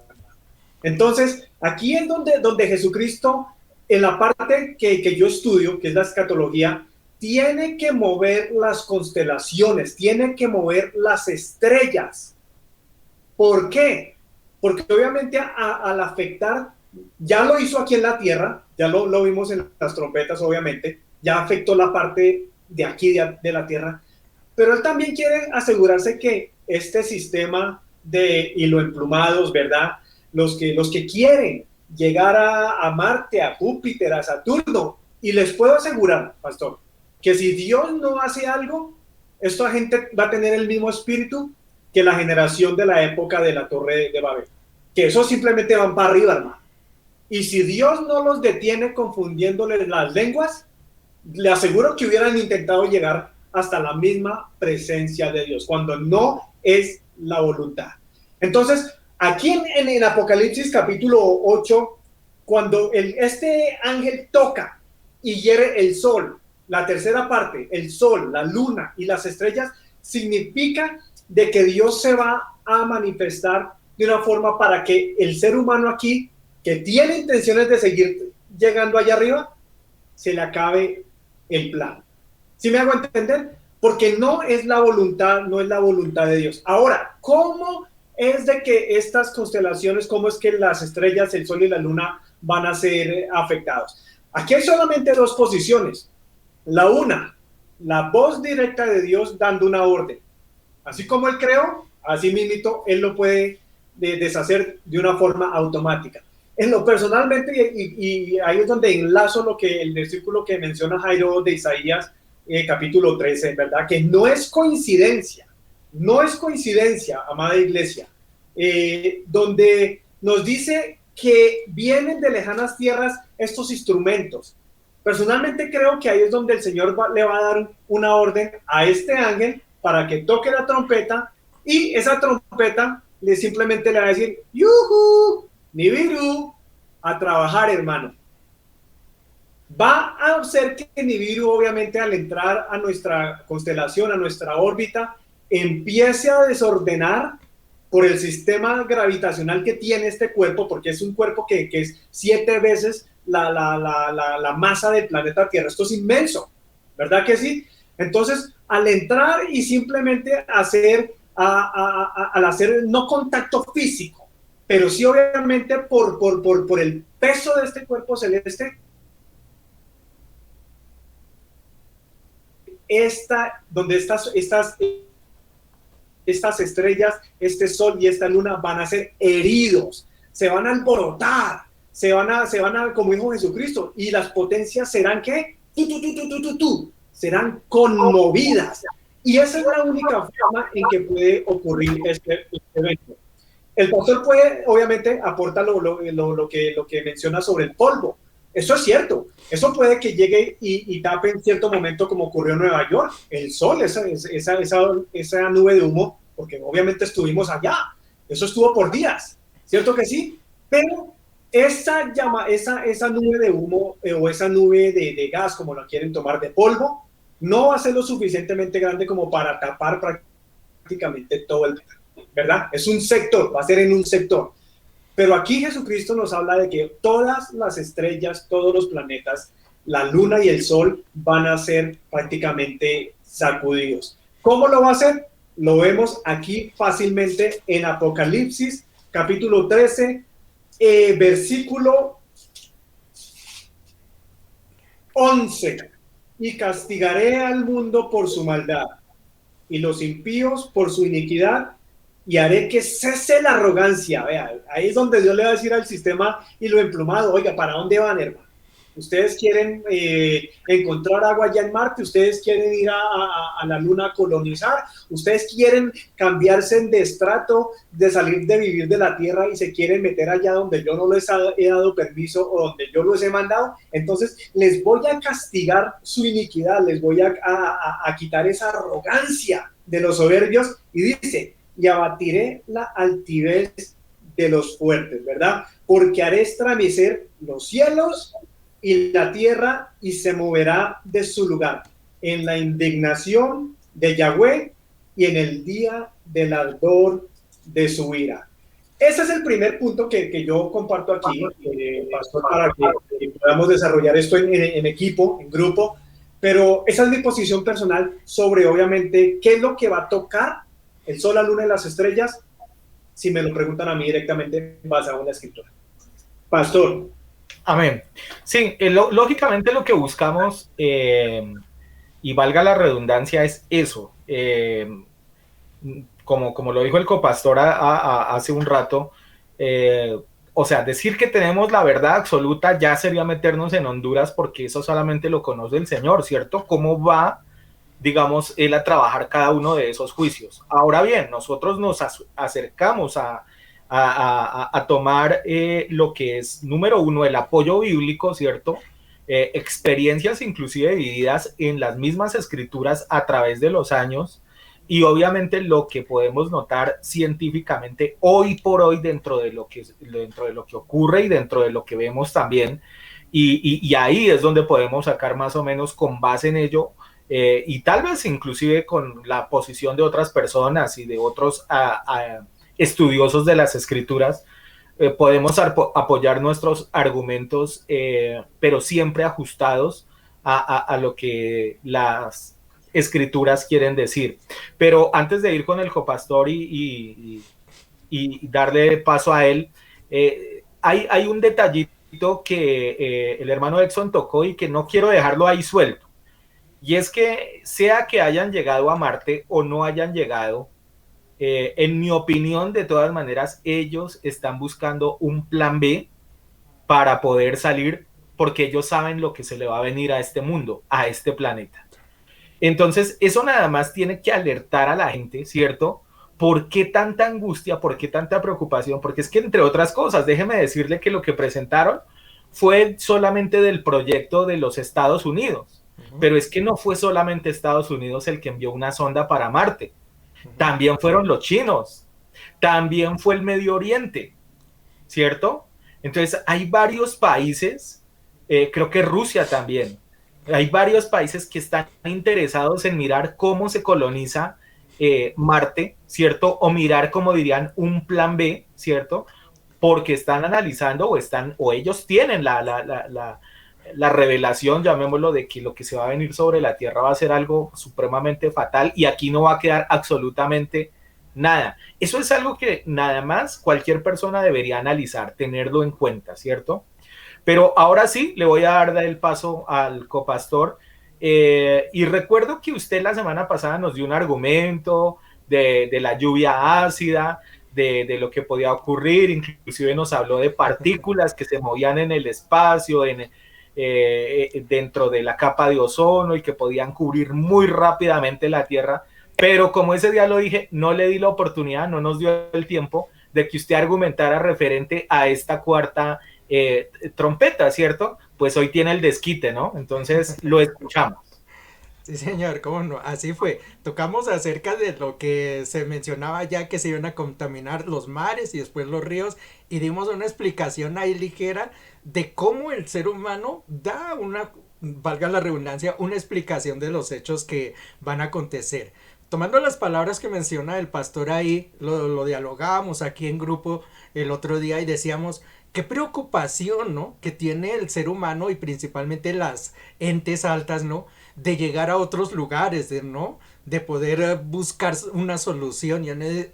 Entonces, aquí es donde Jesucristo, en la parte que yo estudio, que es la escatología, tiene que mover las constelaciones, tiene que mover las estrellas. ¿Por qué? Porque obviamente al afectar, ya lo hizo aquí en la tierra, ya lo vimos en las trompetas, obviamente, ya afectó la parte de aquí de la tierra, pero él también quiere asegurarse que este sistema de hilo-emplumados, ¿verdad? Los que quieren llegar a Marte, a Júpiter, a Saturno, y les puedo asegurar, pastor, que si Dios no hace algo, esta gente va a tener el mismo espíritu que la generación de la época de la Torre de Babel, que eso simplemente van para arriba, hermano. Y si Dios no los detiene confundiéndoles las lenguas, le aseguro que hubieran intentado llegar hasta la misma presencia de Dios, cuando no es la voluntad. Entonces, aquí en el Apocalipsis capítulo 8, cuando este ángel toca y hiere el sol, la tercera parte, el sol, la luna y las estrellas, significa de que Dios se va a manifestar de una forma para que el ser humano aquí, que tiene intenciones de seguir llegando allá arriba, se le acabe el plan. ¿Sí me hago entender? Porque no es la voluntad de Dios. Ahora, ¿cómo es de que estas constelaciones, cómo es que las estrellas, el sol y la luna van a ser afectados? Aquí hay solamente dos posiciones. La una, la voz directa de Dios dando una orden. Así como Él creó, así mismo Él lo puede deshacer de una forma automática. En lo personalmente, y ahí es donde enlazo el versículo que menciona Jairo de Isaías, capítulo 13, ¿verdad? Que no es coincidencia, amada iglesia, donde nos dice que vienen de lejanas tierras estos instrumentos. Personalmente creo que ahí es donde el Señor le va a dar una orden a este ángel para que toque la trompeta, y esa trompeta simplemente le va a decir, ¡yuhu! Nibiru, a trabajar, hermano. Va a hacer que Nibiru, obviamente, al entrar a nuestra constelación, a nuestra órbita, empiece a desordenar por el sistema gravitacional que tiene este cuerpo, porque es un cuerpo que es 7 veces la masa del planeta Tierra. Esto es inmenso, ¿verdad que sí? Entonces, al entrar y simplemente al hacer no contacto físico, pero sí obviamente por el peso de este cuerpo celeste, donde estas estrellas, este sol y esta luna van a ser heridos, se van a alborotar, se van a, como dijo Jesucristo, y las potencias serán ¿qué? Serán conmovidas. Y esa es la única forma en que puede ocurrir este evento. El pastor puede, obviamente, aporta lo que menciona sobre el polvo. Eso es cierto. Eso puede que llegue y tape en cierto momento, como ocurrió en Nueva York, el sol, esa nube de humo, porque obviamente estuvimos allá. Eso estuvo por días, ¿cierto que sí? Pero esa nube de humo o esa nube de gas, como la quieren tomar, de polvo, no va a ser lo suficientemente grande como para tapar prácticamente todo el, ¿verdad? Es un sector, va a ser en un sector. Pero aquí Jesucristo nos habla de que todas las estrellas, todos los planetas, la luna y el sol van a ser prácticamente sacudidos. ¿Cómo lo va a hacer? Lo vemos aquí fácilmente en Apocalipsis, capítulo 13, versículo 11. Y castigaré al mundo por su maldad, y los impíos por su iniquidad, y haré que cese la arrogancia. Vea, ahí es donde Dios le va a decir al sistema y lo emplumado, oiga, ¿para dónde van, hermano? ustedes quieren encontrar agua allá en Marte, ustedes quieren ir a la Luna a colonizar, ustedes quieren cambiarse de estrato, de salir de vivir de la Tierra y se quieren meter allá donde yo no les he dado permiso o donde yo los he mandado, entonces les voy a castigar su iniquidad, les voy a quitar esa arrogancia de los soberbios, y dice, y abatiré la altivez de los fuertes, ¿verdad? Porque haré estremecer los cielos y la tierra y se moverá de su lugar en la indignación de Yahweh y en el día del ardor de su ira. Ese es el primer punto que yo comparto aquí, pastor, para que podamos desarrollar esto en equipo, en grupo, pero esa es mi posición personal sobre, obviamente, qué es lo que va a tocar el sol, la luna y las estrellas, si me lo preguntan a mí directamente basado en la escritura. Pastor. Amén. Sí, lógicamente lo que buscamos, y valga la redundancia, es eso. Como lo dijo el copastor hace un rato, o sea, decir que tenemos la verdad absoluta ya sería meternos en Honduras, porque eso solamente lo conoce el Señor, ¿cierto? ¿Cómo va, digamos, él a trabajar cada uno de esos juicios? Ahora bien, nosotros nos acercamos a tomar lo que es, número uno, el apoyo bíblico, ¿cierto? Experiencias inclusive vividas en las mismas escrituras a través de los años, y obviamente lo que podemos notar científicamente hoy por hoy dentro de lo que ocurre y dentro de lo que vemos también, y ahí es donde podemos sacar más o menos con base en ello, y tal vez inclusive con la posición de otras personas y de otros estudiosos de las escrituras, podemos apoyar nuestros argumentos, pero siempre ajustados a lo que las escrituras quieren decir. Pero antes de ir con el copastor y darle paso a él, hay un detallito que el hermano Exxon tocó y que no quiero dejarlo ahí suelto. Y es que sea que hayan llegado a Marte o no hayan llegado, en mi opinión, de todas maneras, ellos están buscando un plan B para poder salir, porque ellos saben lo que se le va a venir a este mundo, a este planeta. Entonces, eso nada más tiene que alertar a la gente, ¿cierto? ¿Por qué tanta angustia? ¿Por qué tanta preocupación? Porque es que, entre otras cosas, déjeme decirle que lo que presentaron fue solamente del proyecto de los Estados Unidos. Pero es que no fue solamente Estados Unidos el que envió una sonda para Marte. También fueron los chinos. También fue el Medio Oriente, ¿cierto? Entonces, hay varios países, creo que Rusia también. Hay varios países que están interesados en mirar cómo se coloniza Marte, ¿cierto? O mirar, como dirían, un plan B, ¿cierto? Porque están analizando o ellos tienen la revelación, llamémoslo, de que lo que se va a venir sobre la Tierra va a ser algo supremamente fatal y aquí no va a quedar absolutamente nada. Eso es algo que nada más cualquier persona debería analizar, tenerlo en cuenta, ¿cierto? Pero ahora sí, le voy a dar el paso al copastor. Y recuerdo que usted la semana pasada nos dio un argumento de la lluvia ácida, de lo que podía ocurrir, inclusive nos habló de partículas que se movían en el espacio, dentro de la capa de ozono y que podían cubrir muy rápidamente la Tierra. Pero como ese día lo dije, no le di la oportunidad, no nos dio el tiempo de que usted argumentara referente a esta cuarta trompeta, ¿cierto? Pues hoy tiene el desquite, ¿no? Entonces lo escuchamos. Sí, señor, cómo no, así fue. Tocamos acerca de lo que se mencionaba ya, que se iban a contaminar los mares y después los ríos, y dimos una explicación ahí ligera de cómo el ser humano da una, valga la redundancia, una explicación de los hechos que van a acontecer. Tomando las palabras que menciona el pastor ahí, lo dialogábamos aquí en grupo el otro día y decíamos, qué preocupación, ¿no? Que tiene el ser humano y principalmente las entes altas, ¿no? De llegar a otros lugares, ¿no? De poder buscar una solución.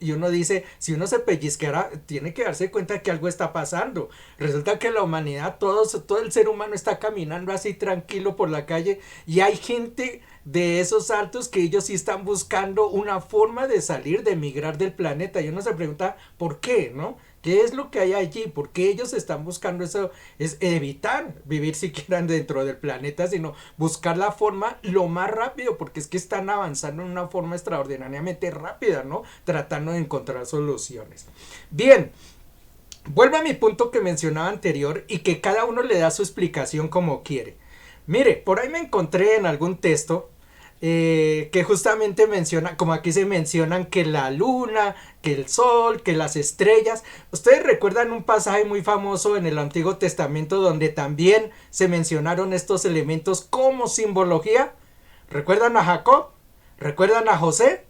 Y uno dice, si uno se pellizcara, tiene que darse cuenta que algo está pasando. Resulta que la humanidad, todo el ser humano está caminando así tranquilo por la calle y hay gente de esos altos que ellos sí están buscando una forma de salir, de emigrar del planeta. Y uno se pregunta, ¿por qué, no? ¿Qué es lo que hay allí? Porque ellos están buscando eso, es evitar vivir siquiera dentro del planeta, sino buscar la forma lo más rápido, porque es que están avanzando en una forma extraordinariamente rápida, ¿no? Tratando de encontrar soluciones. Bien, vuelvo a mi punto que mencionaba anterior y que cada uno le da su explicación como quiere. Mire, por ahí me encontré en algún texto que justamente menciona, como aquí se mencionan que la luna, que el sol, que las estrellas. Ustedes recuerdan un pasaje muy famoso en el Antiguo Testamento donde también se mencionaron estos elementos como simbología. ¿Recuerdan a Jacob? ¿Recuerdan a José?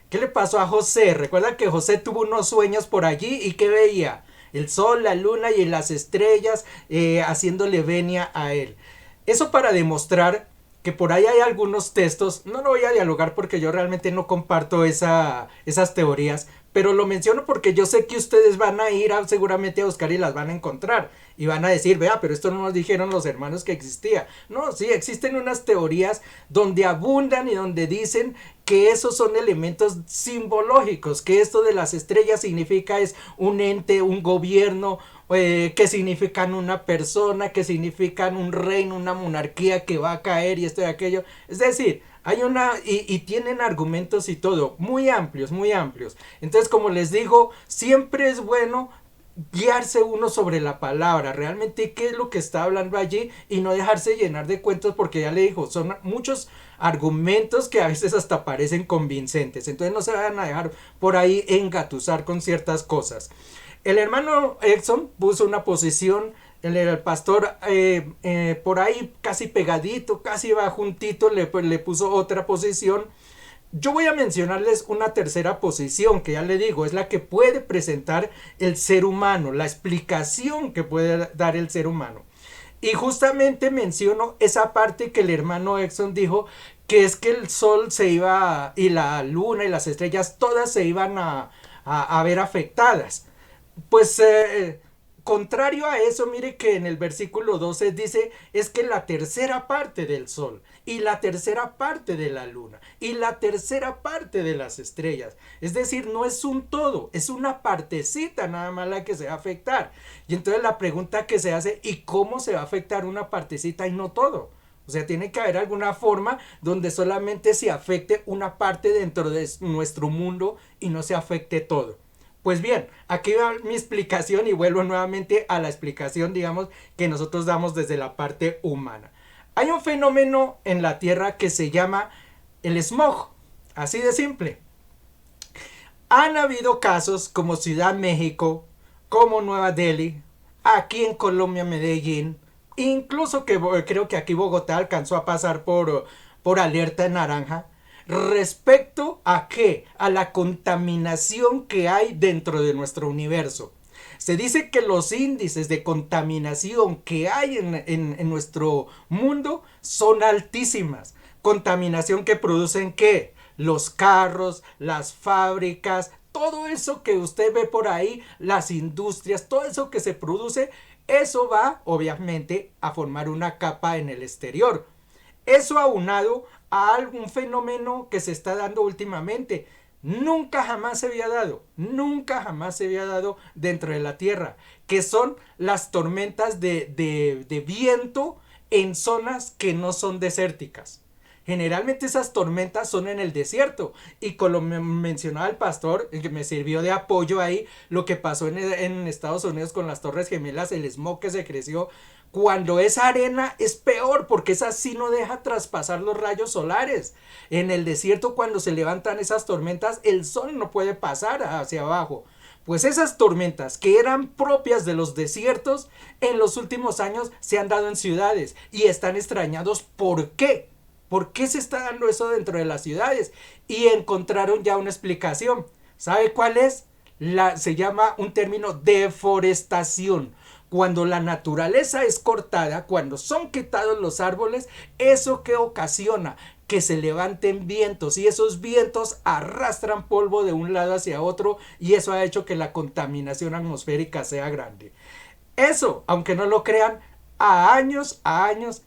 ¿Qué le pasó a José? ¿Recuerdan que José tuvo unos sueños por allí y qué veía? El sol, la luna y las estrellas haciéndole venia a él. Eso para demostrar que por ahí hay algunos textos, no lo voy a dialogar porque yo realmente no comparto esas teorías, pero lo menciono porque yo sé que ustedes van a ir seguramente a buscar y las van a encontrar y van a decir, vea, pero esto no nos dijeron los hermanos que existía. No, sí, existen unas teorías donde abundan y donde dicen que esos son elementos simbológicos, que esto de las estrellas significa es un ente, un gobierno, que significan una persona, que significan un reino, una monarquía que va a caer y esto y aquello. Es decir, hay y tienen argumentos y todo, muy amplios, muy amplios. Entonces, como les digo, siempre es bueno guiarse uno sobre la palabra, realmente qué es lo que está hablando allí y no dejarse llenar de cuentos porque ya le dijo, son muchos argumentos que a veces hasta parecen convincentes, entonces no se van a dejar por ahí engatusar con ciertas cosas. El hermano Exxon puso una posición, el pastor por ahí casi pegadito, casi va juntito, le puso otra posición. Yo voy a mencionarles una tercera posición que ya le digo, es la que puede presentar el ser humano, la explicación que puede dar el ser humano. Y justamente menciono esa parte que el hermano Exxon dijo, que es que el sol se iba, y la luna y las estrellas, todas se iban a ver afectadas. Pues contrario a eso, mire que en el versículo 12 dice, es que la tercera parte del sol, y la tercera parte de la luna, y la tercera parte de las estrellas. Es decir, no es un todo, es una partecita nada más la que se va a afectar. Y entonces la pregunta que se hace, ¿y cómo se va a afectar una partecita y no todo? O sea, tiene que haber alguna forma donde solamente se afecte una parte dentro de nuestro mundo y no se afecte todo. Pues bien, aquí va mi explicación y vuelvo nuevamente a la explicación, digamos, que nosotros damos desde la parte humana. Hay un fenómeno en la Tierra que se llama el smog, así de simple. Han habido casos como Ciudad México, como Nueva Delhi, aquí en Colombia, Medellín, incluso que creo que aquí Bogotá alcanzó a pasar por alerta naranja. Respecto a qué? A la contaminación que hay dentro de nuestro universo. Se dice que los índices de contaminación que hay en nuestro mundo son altísimas. Contaminación que producen ¿qué? Los carros, las fábricas, todo eso que usted ve por ahí, las industrias, todo eso que se produce, eso va obviamente a formar una capa en el exterior. Eso aunado a algún fenómeno que se está dando últimamente. Nunca jamás se había dado dentro de la Tierra, que son las tormentas de viento en zonas que no son desérticas. Generalmente esas tormentas son en el desierto y como mencionaba el pastor, que me sirvió de apoyo ahí, lo que pasó en Estados Unidos con las Torres Gemelas, el smog que se creció. Cuando es arena es peor porque esa sí no deja traspasar los rayos solares. En el desierto cuando se levantan esas tormentas el sol no puede pasar hacia abajo. Pues esas tormentas que eran propias de los desiertos en los últimos años se han dado en ciudades y están extrañados. ¿Por qué? ¿Por qué se está dando eso dentro de las ciudades? Y encontraron ya una explicación. ¿Sabe cuál es? Se llama un término deforestación. Cuando la naturaleza es cortada, cuando son quitados los árboles, ¿eso qué ocasiona? Que se levanten vientos y esos vientos arrastran polvo de un lado hacia otro y eso ha hecho que la contaminación atmosférica sea grande. Eso, aunque no lo crean, a años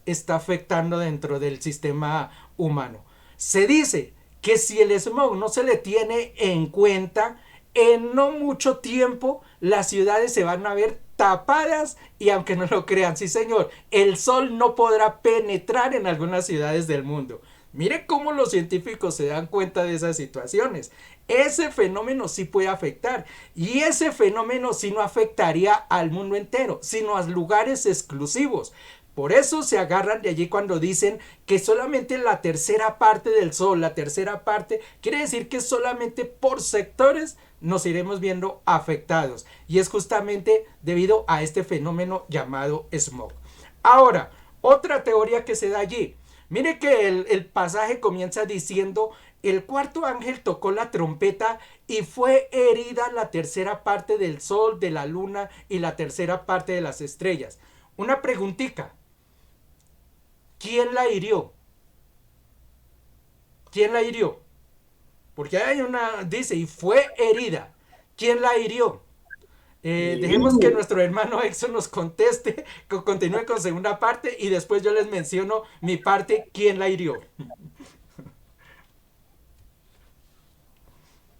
está afectando dentro del sistema humano. Se dice que si el smog no se le tiene en cuenta, en no mucho tiempo las ciudades se van a ver tapadas y aunque no lo crean, sí señor, el sol no podrá penetrar en algunas ciudades del mundo. Mire cómo los científicos se dan cuenta de esas situaciones. Ese fenómeno sí puede afectar y ese fenómeno sí no afectaría al mundo entero, sino a lugares exclusivos. Por eso se agarran de allí cuando dicen que solamente la tercera parte del sol, la tercera parte, quiere decir que solamente por sectores nos iremos viendo afectados. Y es justamente debido a este fenómeno llamado smog. Ahora, otra teoría que se da allí. Mire que el pasaje comienza diciendo, el cuarto ángel tocó la trompeta y fue herida la tercera parte del sol, de la luna y la tercera parte de las estrellas. Una preguntita. ¿Quién la hirió? ¿Quién la hirió? Porque hay una, dice, y fue herida. ¿Quién la hirió? Dejemos que nuestro hermano Exo nos conteste, que continúe con segunda parte y después yo les menciono mi parte, ¿quién la hirió?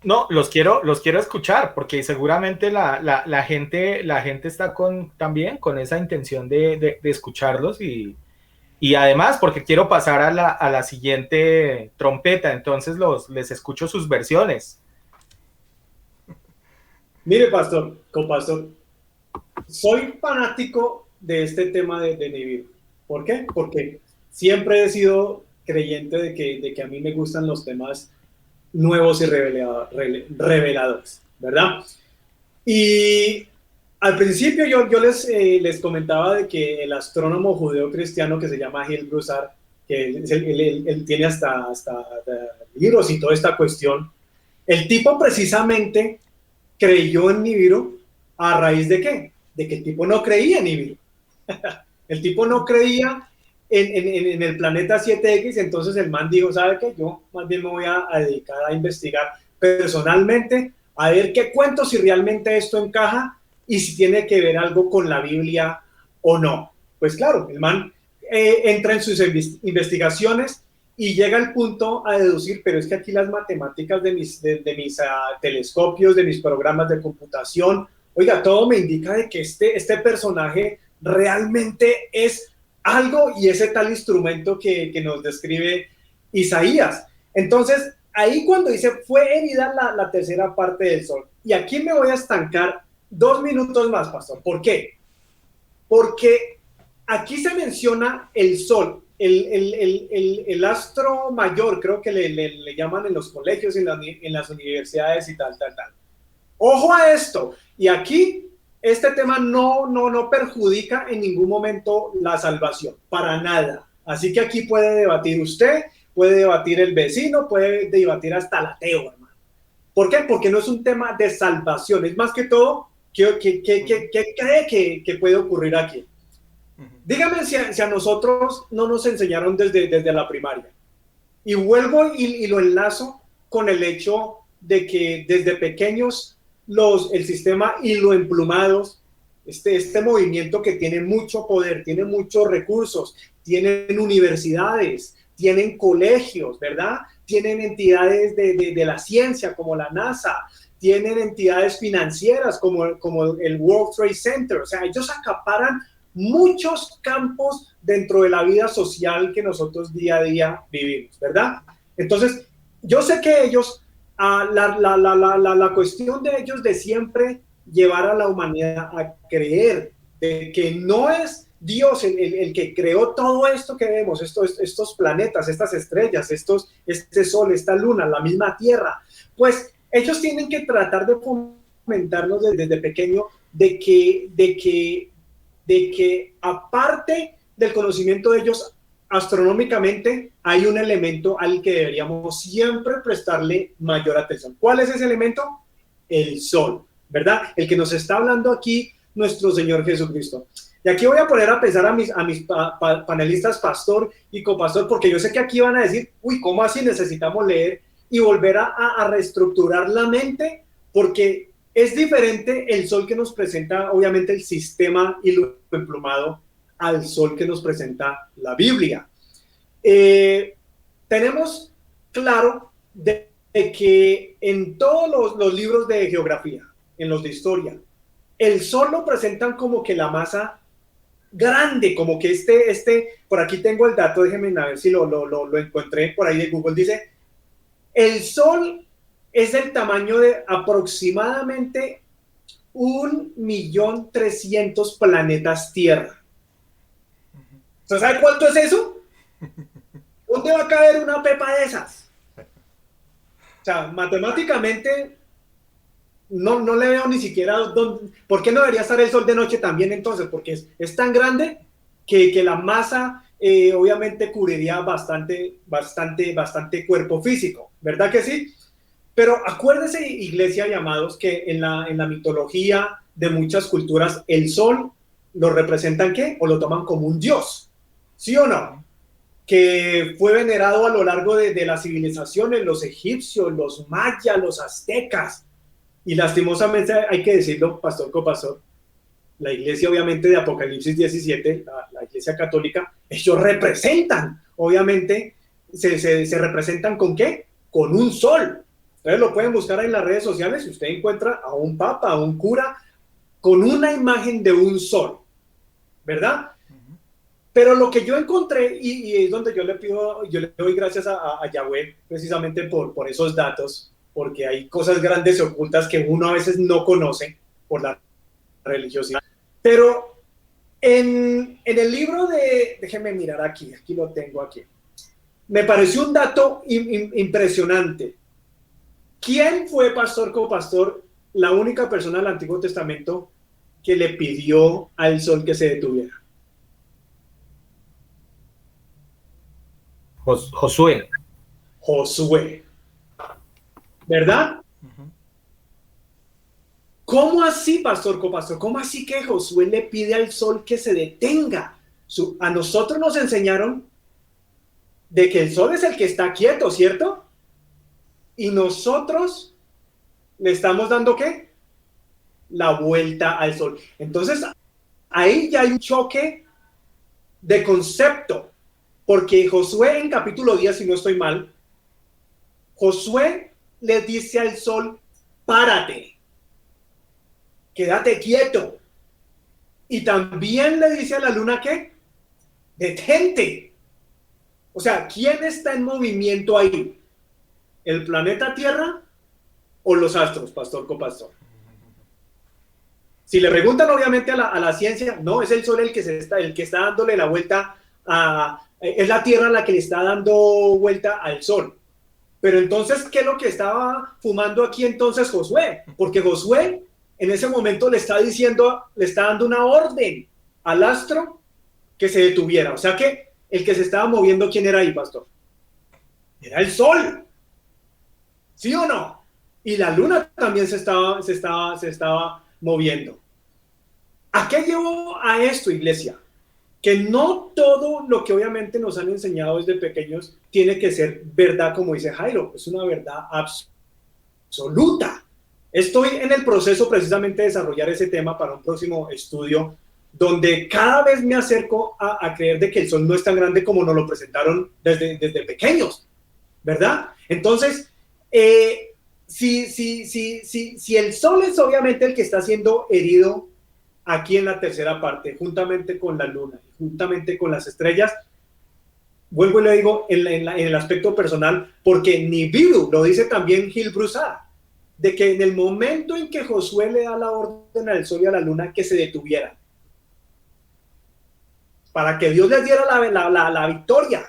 No, los quiero escuchar, porque seguramente la gente está también con esa intención de escucharlos y además porque quiero pasar a la siguiente trompeta, entonces les escucho sus versiones. Mire, pastor, compastor, soy fanático de este tema de Nibiru. ¿Por qué? Porque siempre he sido creyente de que a mí me gustan los temas nuevos y reveladores, ¿verdad? Y al principio yo les comentaba de que el astrónomo judeo-cristiano que se llama Gil Broussard, que él tiene hasta libros y toda esta cuestión, el tipo precisamente creyó en Nibiru a raíz de ¿qué? De que el tipo no creía en Nibiru. El tipo no creía en el planeta 7X, entonces el man dijo, ¿sabe qué? Yo más bien me voy a dedicar a investigar personalmente, a ver qué cuento, si realmente esto encaja y si tiene que ver algo con la Biblia o no. Pues claro, el man entra en sus investigaciones y llega al punto a deducir, pero es que aquí las matemáticas de mis telescopios, de mis programas de computación, oiga, todo me indica de que este personaje realmente es algo y ese tal instrumento que nos describe Isaías. Entonces, ahí cuando dice, fue herida la tercera parte del sol. Y aquí me voy a estancar 2 minutos más, pastor. ¿Por qué? Porque aquí se menciona el sol, el astro mayor, creo que le llaman en los colegios, en las universidades y tal. Ojo a esto. Y aquí este tema no perjudica en ningún momento la salvación, para nada. Así que aquí puede debatir usted, puede debatir el vecino, puede debatir hasta el ateo, hermano. ¿Por qué? Porque no es un tema de salvación, es más que todo, ¿qué cree que puede ocurrir aquí? Dígame si a nosotros no nos enseñaron desde la primaria. Y vuelvo y lo enlazo con el hecho de que desde pequeños el sistema emplumados, este movimiento que tiene mucho poder, tiene muchos recursos, tienen universidades, tienen colegios, ¿verdad? Tienen entidades de la ciencia como la NASA, tienen entidades financieras como el World Trade Center. O sea, ellos acaparan muchos campos dentro de la vida social que nosotros día a día vivimos, ¿verdad? Entonces, yo sé que ellos, la cuestión de ellos de siempre llevar a la humanidad a creer de que no es Dios el que creó todo esto que vemos, estos planetas, estas estrellas, este sol, esta luna, la misma tierra, pues ellos tienen que tratar de fomentarnos desde pequeño de que aparte del conocimiento de ellos astronómicamente, hay un elemento al que deberíamos siempre prestarle mayor atención. ¿Cuál es ese elemento? El sol, ¿verdad? El que nos está hablando aquí nuestro Señor Jesucristo. Y aquí voy a poner a pensar a mis panelistas, pastor y copastor, porque yo sé que aquí van a decir, uy, ¿cómo así? Necesitamos leer y volver a reestructurar la mente, porque es diferente el sol que nos presenta, obviamente, el sistema emplumado al sol que nos presenta la Biblia. Tenemos claro de de que en todos los libros de geografía, en los de historia, el Sol lo presentan como que la masa grande, como que por aquí tengo el dato, déjenme a ver si lo encontré por ahí de Google, dice, el Sol es del tamaño de aproximadamente 1.300.000 planetas Tierra. ¿Usted sabe cuánto es eso? ¿Dónde va a caber una pepa de esas? O sea, matemáticamente no le veo ni siquiera dónde. ¿Por qué no debería estar el Sol de noche también entonces? Porque es tan grande que la masa obviamente cubriría bastante cuerpo físico, ¿verdad que sí? Pero acuérdense, iglesia y amados, que en la mitología de muchas culturas el Sol lo representan ¿qué? O lo toman como un dios, ¿sí o no? Que fue venerado a lo largo de las civilizaciones, los egipcios, los mayas, los aztecas, y lastimosamente hay que decirlo, pastor copastor, la iglesia obviamente de Apocalipsis 17, la iglesia católica, ellos representan, obviamente, se representan ¿con qué? Con un sol. Ustedes lo pueden buscar en las redes sociales y usted encuentra a un papa, a un cura, con una imagen de un sol, ¿verdad? Pero lo que yo encontré, y es donde yo le doy gracias a Yahweh, precisamente por esos datos, porque hay cosas grandes y ocultas que uno a veces no conoce por la religiosidad. Pero en el libro déjenme mirar aquí lo tengo aquí, me pareció un dato impresionante. ¿Quién fue, pastor copastor, la única persona del Antiguo Testamento que le pidió al sol que se detuviera? Josué. Josué, ¿verdad? ¿Cómo así, pastor copastor? ¿Cómo así que Josué le pide al sol que se detenga? A nosotros nos enseñaron de que el sol es el que está quieto, ¿cierto? Y nosotros le estamos dando ¿qué? La vuelta al sol. Entonces, ahí ya hay un choque de concepto, porque Josué en capítulo 10, si no estoy mal, Josué le dice al sol, párate, quédate quieto. Y también le dice a la luna ¿qué? Detente. O sea, ¿quién está en movimiento ahí? ¿El planeta Tierra o los astros, pastor copastor? Si le preguntan obviamente a la ciencia, no, es el sol el que está dándole la vuelta es la Tierra la que le está dando vuelta al sol. Pero entonces, ¿qué es lo que estaba fumando aquí entonces Josué? Porque Josué en ese momento le está dando una orden al astro que se detuviera. O sea que el que se estaba moviendo, ¿quién era ahí, pastor? Era el sol. ¿Sí o no? Y la luna también se estaba moviendo. ¿A qué llevó a esto, iglesia? Que no todo lo que obviamente nos han enseñado desde pequeños tiene que ser verdad, como dice Jairo. Es una verdad absoluta. Estoy en el proceso precisamente de desarrollar ese tema para un próximo estudio, donde cada vez me acerco a creer de que el sol no es tan grande como nos lo presentaron desde pequeños, ¿verdad? Entonces, si el sol es obviamente el que está siendo herido aquí en la tercera parte, juntamente con la luna, juntamente con las estrellas, vuelvo y le digo en el aspecto personal, porque Nibiru lo dice también Gil Broussard, de que en el momento en que Josué le da la orden al sol y a la luna que se detuvieran, para que Dios les diera la victoria,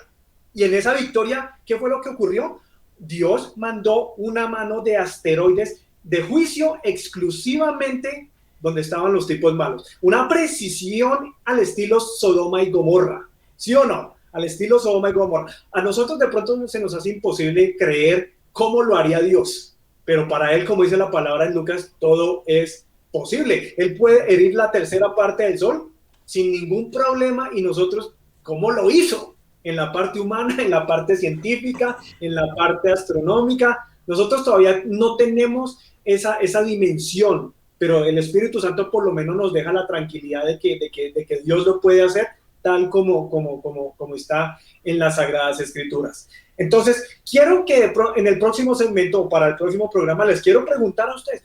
y en esa victoria, ¿qué fue lo que ocurrió? Dios mandó una mano de asteroides de juicio exclusivamente donde estaban los tipos malos. Una precisión al estilo Sodoma y Gomorra, ¿sí o no? Al estilo Sodoma y Gomorra. A nosotros de pronto se nos hace imposible creer cómo lo haría Dios, pero para él, como dice la palabra en Lucas, todo es posible. Él puede herir la tercera parte del sol sin ningún problema, y nosotros, ¿cómo lo hizo? En la parte humana, en la parte científica, en la parte astronómica. Nosotros todavía no tenemos esa dimensión, pero el Espíritu Santo por lo menos nos deja la tranquilidad de que Dios lo puede hacer tal como está en las Sagradas Escrituras. Entonces, quiero que en el próximo segmento o para el próximo programa les quiero preguntar a ustedes,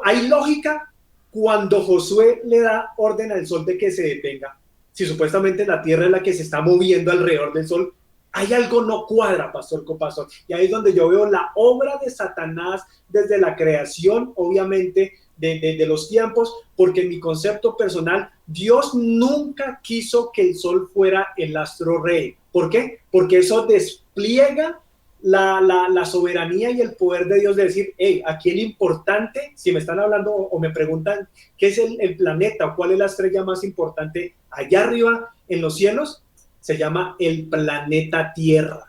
¿hay lógica cuando Josué le da orden al sol de que se detenga? Si supuestamente la tierra es la que se está moviendo alrededor del sol, hay algo no cuadra, pastor Copastor. Y ahí es donde yo veo la obra de Satanás desde la creación, obviamente, de los tiempos, porque en mi concepto personal, Dios nunca quiso que el sol fuera el astro rey. ¿Por qué? Porque eso despliega la soberanía y el poder de Dios de decir, hey, aquí el importante, si me están hablando o me preguntan qué es el planeta o cuál es la estrella más importante allá arriba en los cielos, se llama el planeta Tierra.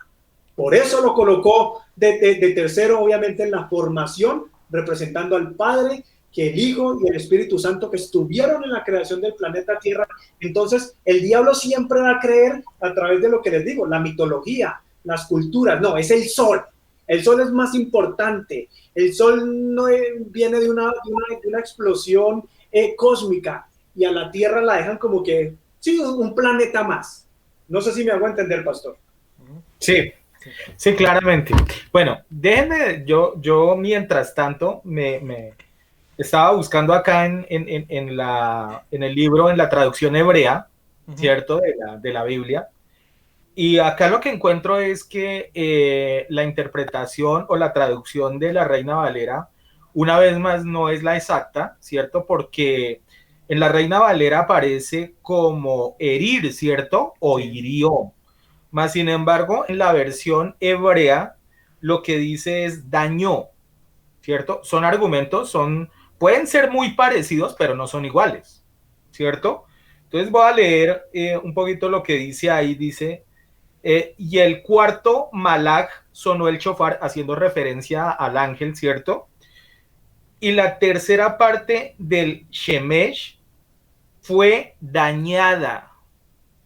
Por eso lo colocó de tercero, obviamente, en la formación, representando al Padre, que el Hijo y el Espíritu Santo que estuvieron en la creación del planeta Tierra. Entonces, el diablo siempre va a creer a través de lo que les digo, la mitología, las culturas. No, es el sol. El sol es más importante. El sol no viene de una explosión cósmica y a la Tierra la dejan como que, sí, un planeta más. No sé si me hago entender, pastor. Sí, sí, claramente. Bueno, déjenme, yo mientras tanto me estaba buscando acá en el libro, en la traducción hebrea, ¿cierto? De la Biblia. Y acá lo que encuentro es que la interpretación o la traducción de la Reina Valera, una vez más, no es la exacta, ¿cierto? Porque en la Reina Valera aparece como herir, ¿cierto? O hirió. Más sin embargo, en la versión hebrea, lo que dice es dañó, ¿cierto? Son argumentos, pueden ser muy parecidos, pero no son iguales, ¿cierto? Entonces voy a leer un poquito lo que dice ahí, dice, y el cuarto malaj sonó el shofar, haciendo referencia al ángel, ¿cierto? Y la tercera parte del shemesh fue dañada,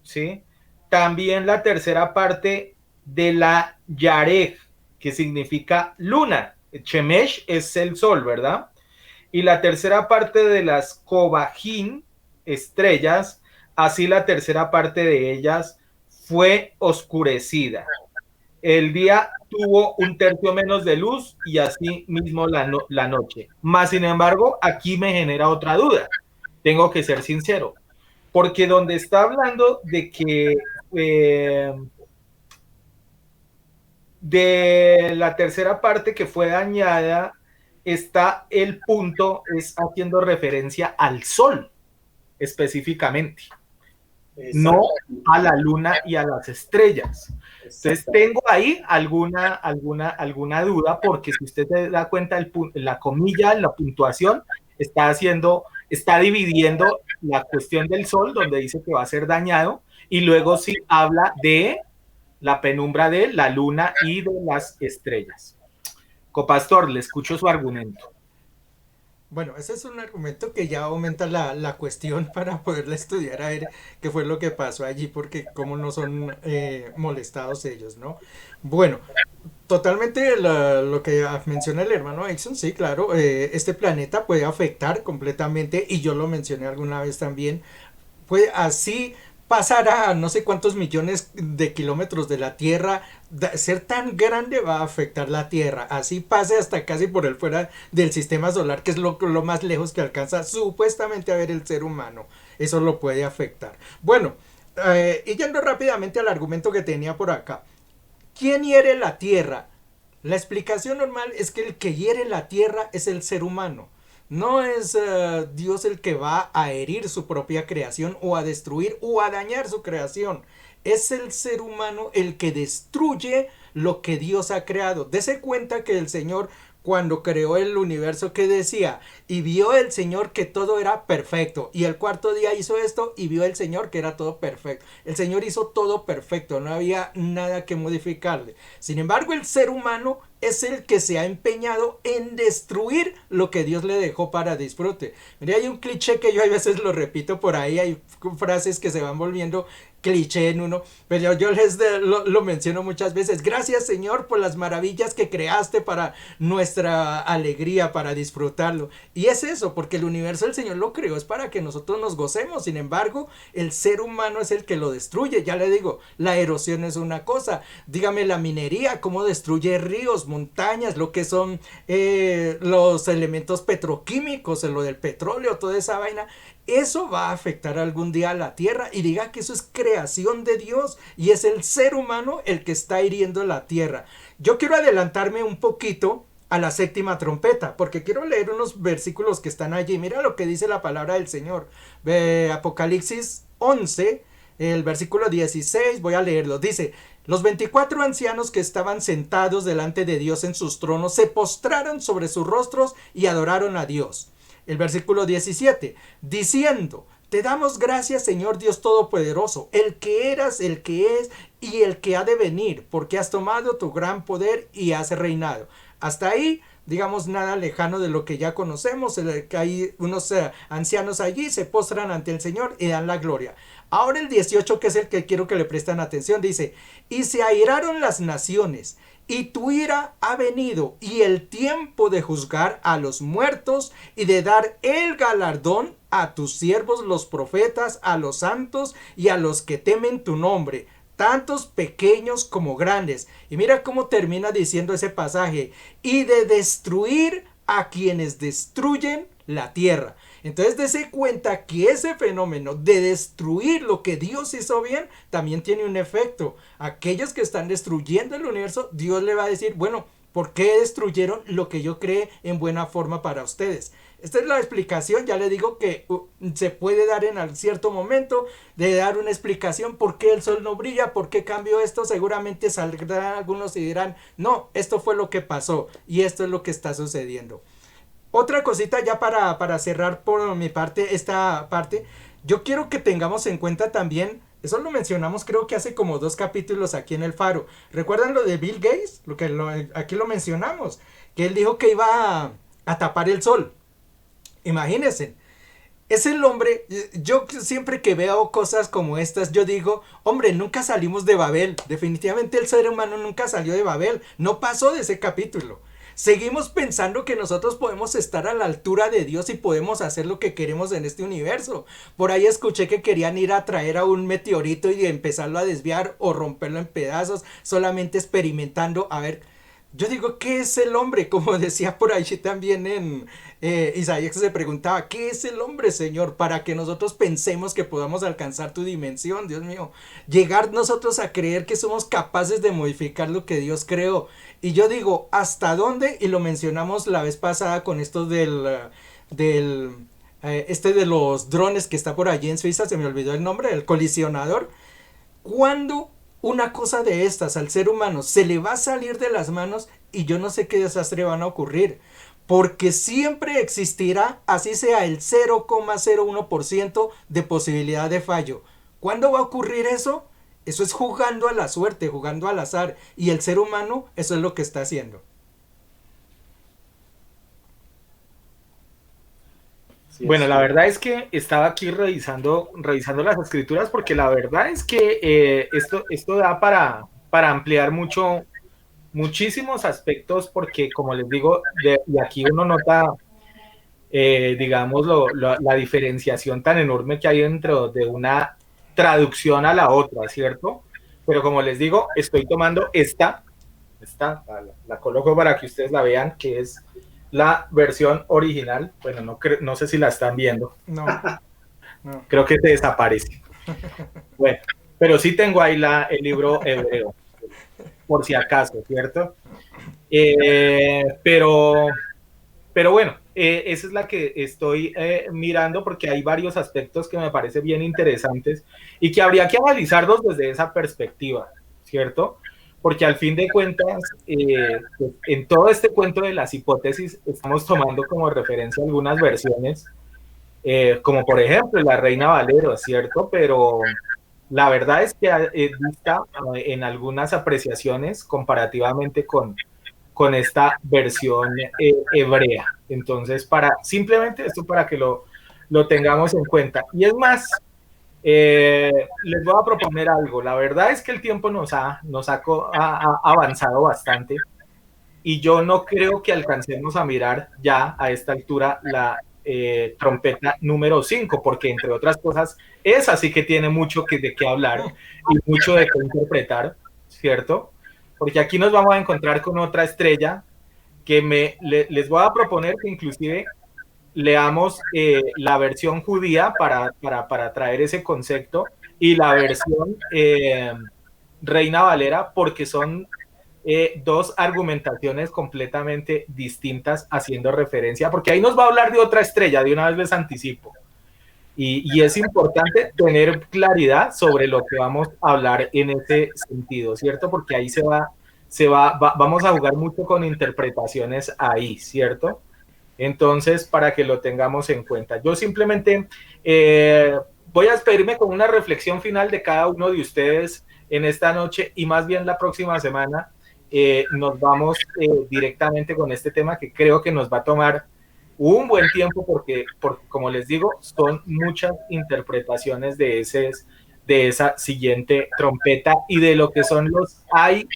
¿sí? También la tercera parte de la yarej, que significa luna. Shemesh es el sol, ¿verdad? Y la tercera parte de las Kobajín, estrellas, así la tercera parte de ellas fue oscurecida. El día tuvo un tercio menos de luz y así mismo la noche. Más sin embargo, aquí me genera otra duda. Tengo que ser sincero. Porque donde está hablando de que de la tercera parte que fue dañada, está el punto, es haciendo referencia al sol específicamente, no a la luna y a las estrellas. Entonces tengo ahí alguna duda, porque si usted se da cuenta, la comilla, la puntuación, está dividiendo la cuestión del sol, donde dice que va a ser dañado, y luego sí habla de la penumbra de la luna y de las estrellas. Copastor, le escucho su argumento. Bueno, ese es un argumento que ya aumenta la cuestión para poderla estudiar a ver qué fue lo que pasó allí, porque cómo no son molestados ellos, ¿no? Bueno, totalmente lo que menciona el hermano Exxon, sí, claro, este planeta puede afectar completamente, y yo lo mencioné alguna vez también, puede así pasar a no sé cuántos millones de kilómetros de la Tierra, ser tan grande va a afectar la Tierra, así pase hasta casi por el fuera del sistema solar, que es lo más lejos que alcanza supuestamente a ver el ser humano, eso lo puede afectar. Bueno, y yendo rápidamente al argumento que tenía por acá, ¿quién hiere la Tierra? La explicación normal es que el que hiere la Tierra es el ser humano. No es Dios el que va a herir su propia creación o a destruir o a dañar su creación. Es el ser humano el que destruye lo que Dios ha creado. Dese cuenta que el Señor, cuando creó el universo, que decía, y vio el Señor que todo era perfecto, y el cuarto día hizo esto y vio el Señor que era todo perfecto. El Señor hizo todo perfecto, no había nada que modificarle. Sin embargo, el ser humano es el que se ha empeñado en destruir lo que Dios le dejó para disfrute. Mire, hay un cliché que yo a veces lo repito por ahí, hay frases que se van volviendo cliché en uno, pero yo lo menciono muchas veces. Gracias, Señor, por las maravillas que creaste para nuestra alegría, para disfrutarlo. Y es eso, porque el universo el Señor lo creó, es para que nosotros nos gocemos. Sin embargo, el ser humano es el que lo destruye. Ya le digo, la erosión es una cosa. Dígame la minería, cómo destruye ríos, montañas, lo que son los elementos petroquímicos, lo del petróleo, toda esa vaina. Eso va a afectar algún día a la tierra, y diga que eso es creación de Dios y es el ser humano el que está hiriendo la tierra. Yo quiero adelantarme un poquito a la séptima trompeta, porque quiero leer unos versículos que están allí. Mira lo que dice la palabra del Señor. Apocalipsis 11, el versículo 16, voy a leerlo. Dice: los 24 ancianos que estaban sentados delante de Dios en sus tronos se postraron sobre sus rostros y adoraron a Dios. El versículo 17, diciendo: te damos gracias, Señor Dios Todopoderoso, el que eras, el que es y el que ha de venir, porque has tomado tu gran poder y has reinado. Hasta ahí, digamos, nada lejano de lo que ya conocemos, que hay unos ancianos allí, se postran ante el Señor y dan la gloria. Ahora el 18, que es el que quiero que le presten atención, dice: y se airaron las naciones, y tu ira ha venido, y el tiempo de juzgar a los muertos y de dar el galardón a tus siervos los profetas, a los santos y a los que temen tu nombre, tantos pequeños como grandes. Y mira cómo termina diciendo ese pasaje: y de destruir a quienes destruyen la tierra. Entonces dése cuenta que ese fenómeno de destruir lo que Dios hizo bien también tiene un efecto. Aquellos que están destruyendo el universo, Dios le va a decir: bueno, ¿por qué destruyeron lo que yo creé en buena forma para ustedes? Esta es la explicación. Ya le digo que se puede dar en cierto momento de dar una explicación por qué el sol no brilla, por qué cambió esto. Seguramente saldrán algunos y dirán: no, esto fue lo que pasó y esto es lo que está sucediendo. Otra cosita ya para cerrar por mi parte esta parte, yo quiero que tengamos en cuenta también, eso lo mencionamos creo que hace como 2 capítulos aquí en El Faro. ¿Recuerdan lo de Bill Gates? Aquí lo mencionamos, que él dijo que iba a tapar el sol. Imagínense, es el hombre. Yo siempre que veo cosas como estas, yo digo: hombre, nunca salimos de Babel. Definitivamente el ser humano nunca salió de Babel, no pasó de ese capítulo. Seguimos pensando que nosotros podemos estar a la altura de Dios y podemos hacer lo que queremos en este universo. Por ahí escuché que querían ir a traer a un meteorito y empezarlo a desviar o romperlo en pedazos, solamente experimentando a ver. Yo digo, ¿qué es el hombre? Como decía por allí también en Isaías, se preguntaba: ¿qué es el hombre, Señor? Para que nosotros pensemos que podamos alcanzar tu dimensión, Dios mío. Llegar nosotros a creer que somos capaces de modificar lo que Dios creó. Y yo digo, ¿hasta dónde? Y lo mencionamos la vez pasada con esto de los drones que está por allí en Suiza, se me olvidó el nombre, el colisionador. ¿Cuándo una cosa de estas al ser humano se le va a salir de las manos? Y yo no sé qué desastre van a ocurrir, porque siempre existirá, así sea el 0,01% de posibilidad de fallo. ¿Cuándo va a ocurrir eso? Eso es jugando a la suerte, jugando al azar, y el ser humano eso es lo que está haciendo. Bueno, la verdad es que estaba aquí revisando las escrituras, porque la verdad es que esto da para ampliar muchísimos aspectos, porque como les digo, y aquí uno nota, digamos, la diferenciación tan enorme que hay dentro de una traducción a la otra, ¿cierto? Pero como les digo, estoy tomando esta la coloco para que ustedes la vean, que es la versión original. Bueno, no sé si la están viendo. No. Creo que te desaparece. Bueno, pero sí tengo ahí el libro hebreo, por si acaso, ¿cierto? Pero bueno, esa es la que estoy mirando, porque hay varios aspectos que me parecen bien interesantes y que habría que analizarlos desde esa perspectiva, ¿cierto? Porque al fin de cuentas, en todo este cuento de las hipótesis, estamos tomando como referencia algunas versiones, como por ejemplo la Reina Valero, ¿cierto? Pero la verdad es que vista en algunas apreciaciones comparativamente con con esta versión hebrea. Entonces, simplemente esto para que lo tengamos en cuenta. Y es más, les voy a proponer algo. La verdad es que el tiempo ha avanzado bastante y yo no creo que alcancemos a mirar ya a esta altura la trompeta número 5, porque entre otras cosas es así que tiene mucho de qué hablar y mucho de qué interpretar, ¿cierto? Porque aquí nos vamos a encontrar con otra estrella que les voy a proponer que inclusive leamos la versión judía para traer ese concepto y la versión Reina Valera, porque son dos argumentaciones completamente distintas haciendo referencia, porque ahí nos va a hablar de otra estrella, de una vez les anticipo. Y es importante tener claridad sobre lo que vamos a hablar en ese sentido, ¿cierto? Porque ahí vamos a jugar mucho con interpretaciones ahí, ¿cierto? Entonces, para que lo tengamos en cuenta. Yo simplemente voy a despedirme con una reflexión final de cada uno de ustedes en esta noche y más bien la próxima semana nos vamos directamente con este tema que creo que nos va a tomar un buen tiempo porque como les digo, son muchas interpretaciones de esa siguiente trompeta y de lo que son los ay.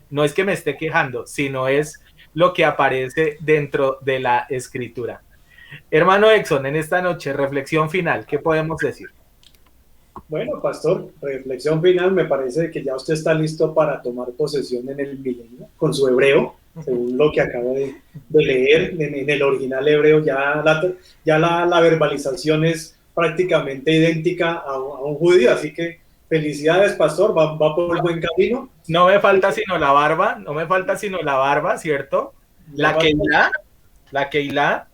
No es que me esté quejando, sino es lo que aparece dentro de la escritura. Hermano Exxon, en esta noche, reflexión final, ¿qué podemos decir? Bueno, pastor, reflexión final, me parece que ya usted está listo para tomar posesión en el milenio con su hebreo, según lo que acabo de leer en el original hebreo, ya la verbalización es prácticamente idéntica a un judío, así que felicidades, pastor, va por buen camino. No me falta sino la barba, ¿cierto? La Keilah,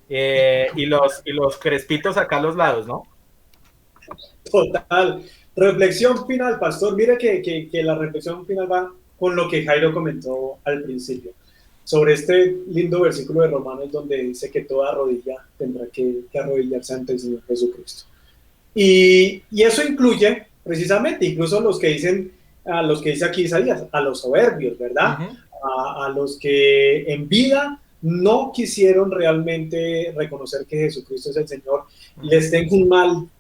y los crespitos acá a los lados, ¿no? Total. Reflexión final, pastor. Mire que la reflexión final va con lo que Jairo comentó al principio, sobre este lindo versículo de Romanos donde dice que toda rodilla tendrá que arrodillarse ante el Señor Jesucristo. Y eso incluye precisamente incluso a los que dice aquí Isaías, a los soberbios, ¿verdad? A los que en vida no quisieron realmente reconocer que Jesucristo es el Señor. Les tengo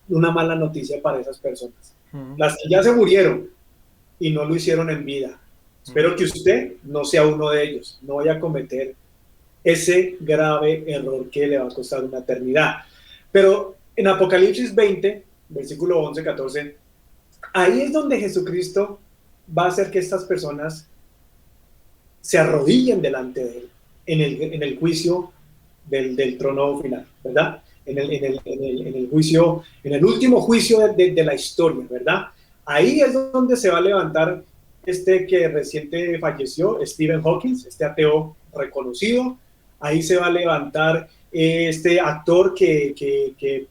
una mala noticia para esas personas. Las que ya se murieron y no lo hicieron en vida. Espero que usted no sea uno de ellos, no vaya a cometer ese grave error que le va a costar una eternidad. Pero en Apocalipsis 20, versículo 11, 14, ahí es donde Jesucristo va a hacer que estas personas se arrodillen delante de él en el juicio del trono final, ¿verdad? En el juicio, en el último juicio de la historia, ¿verdad? Ahí es donde se va a levantar que reciente falleció, Stephen Hawking, este ateo reconocido. Ahí se va a levantar este actor que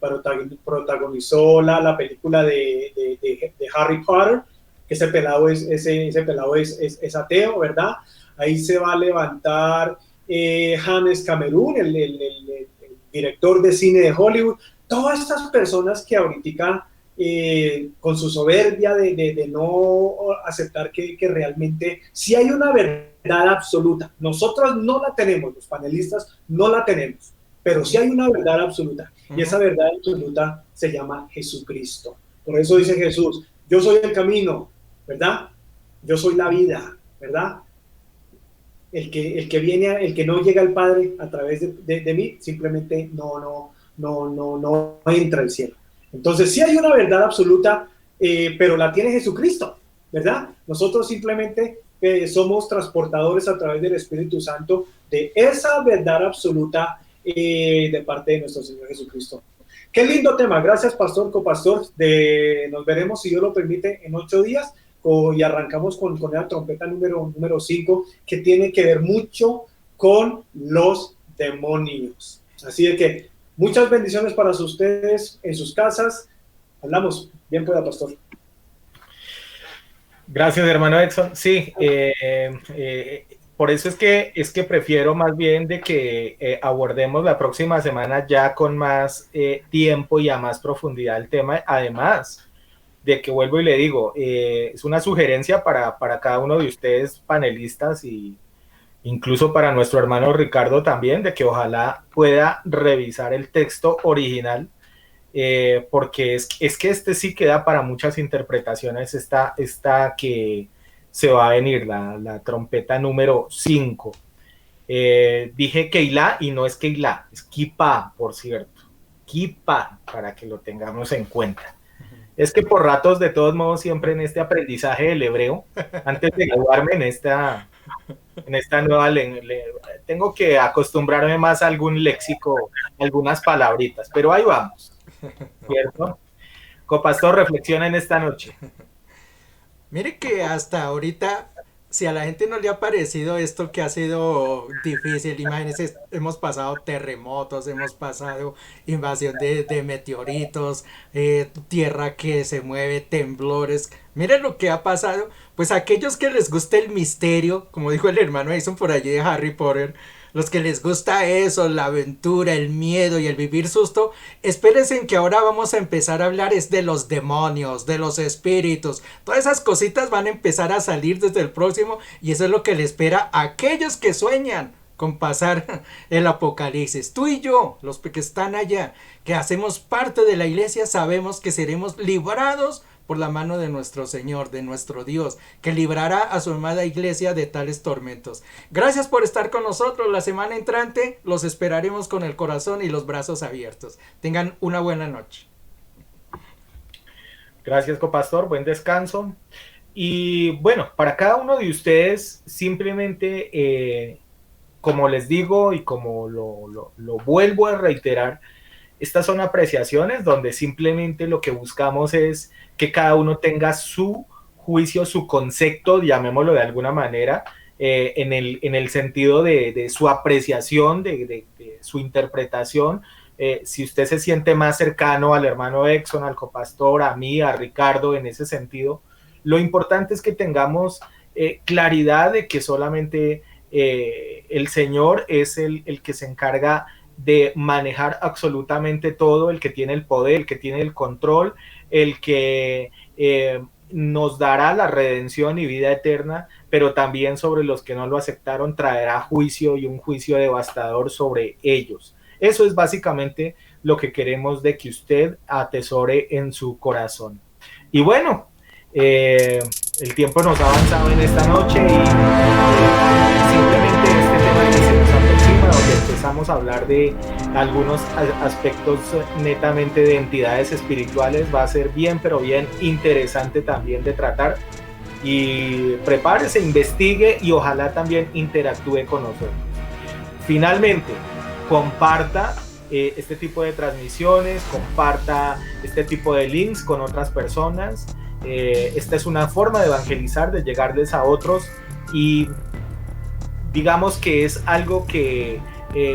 protagonizó la película de Harry Potter, que ese pelado es ateo, ¿verdad? Ahí se va a levantar James Cameron, el director de cine de Hollywood. Todas estas personas que ahorita con su soberbia de no aceptar que realmente sí hay una verdad absoluta. Nosotros no la tenemos, los panelistas no la tenemos, pero sí hay una verdad absoluta. Y esa verdad absoluta se llama Jesucristo. Por eso dice Jesús, yo soy el camino, ¿verdad? Yo soy la vida, ¿verdad? El que no llega al Padre a través de mí, simplemente no entra al cielo. Entonces sí hay una verdad absoluta, pero la tiene Jesucristo, ¿verdad? Nosotros simplemente somos transportadores a través del Espíritu Santo de esa verdad absoluta de parte de nuestro Señor Jesucristo. Qué lindo tema. Gracias, pastor, copastor. Nos veremos, si Dios lo permite, en 8 días. Y arrancamos con la trompeta número 5, que tiene que ver mucho con los demonios. Así de que muchas bendiciones para ustedes en sus casas. Hablamos. Bien pueda, pastor. Gracias, hermano Exxon. Sí, por eso es que prefiero más bien de que abordemos la próxima semana ya con más tiempo y a más profundidad el tema. Además de que vuelvo y le digo, es una sugerencia para cada uno de ustedes panelistas y incluso para nuestro hermano Ricardo también, de que ojalá pueda revisar el texto original, porque es que este sí queda para muchas interpretaciones, esta que se va a venir, la trompeta número 5. Dije Keilah y no es Keilah, es Kippah, por cierto. Kippah, para que lo tengamos en cuenta. Es que por ratos, de todos modos, siempre en este aprendizaje del hebreo, antes de graduarme en esta nueva tengo que acostumbrarme más a algún léxico, algunas palabritas, pero ahí vamos, ¿cierto? Copastor, reflexiona en esta noche. Mire que hasta ahorita, si a la gente no le ha parecido esto que ha sido difícil, imagínense, hemos pasado terremotos, hemos pasado invasión de meteoritos, tierra que se mueve, temblores, miren lo que ha pasado, pues aquellos que les gusta el misterio, como dijo el hermano Edson por allí de Harry Potter, los que les gusta eso, la aventura, el miedo y el vivir susto, espérense en que ahora vamos a empezar a hablar es de los demonios, de los espíritus. Todas esas cositas van a empezar a salir desde el próximo y eso es lo que le espera a aquellos que sueñan con pasar el apocalipsis. Tú y yo, los que están allá, que hacemos parte de la iglesia, sabemos que seremos librados por la mano de nuestro Señor, de nuestro Dios, que librará a su amada iglesia de tales tormentos. Gracias por estar con nosotros. La semana entrante los esperaremos con el corazón y los brazos abiertos. Tengan una buena noche. Gracias, copastor. Buen descanso. Y bueno, para cada uno de ustedes, simplemente, como les digo y como lo vuelvo a reiterar, estas son apreciaciones donde simplemente lo que buscamos es que cada uno tenga su juicio, su concepto, llamémoslo de alguna manera, en el sentido de su apreciación, de su interpretación. Si usted se siente más cercano al hermano Exxon, al copastor, a mí, a Ricardo, en ese sentido, lo importante es que tengamos claridad de que solamente el Señor es el que se encarga de manejar absolutamente todo, el que tiene el poder, el que tiene el control, el que nos dará la redención y vida eterna, pero también sobre los que no lo aceptaron traerá juicio y un juicio devastador sobre ellos. Eso es básicamente lo que queremos de que usted atesore en su corazón. Y bueno, el tiempo nos ha avanzado en esta noche y simplemente este tema que se nos aproxima, donde empezamos a hablar de algunos aspectos netamente de entidades espirituales, va a ser bien, pero bien interesante también de tratar. Y prepárese, investigue y ojalá también interactúe con nosotros. Finalmente, comparta este tipo de transmisiones, comparta este tipo de links con otras personas. Esta es una forma de evangelizar, de llegarles a otros, y digamos que es algo que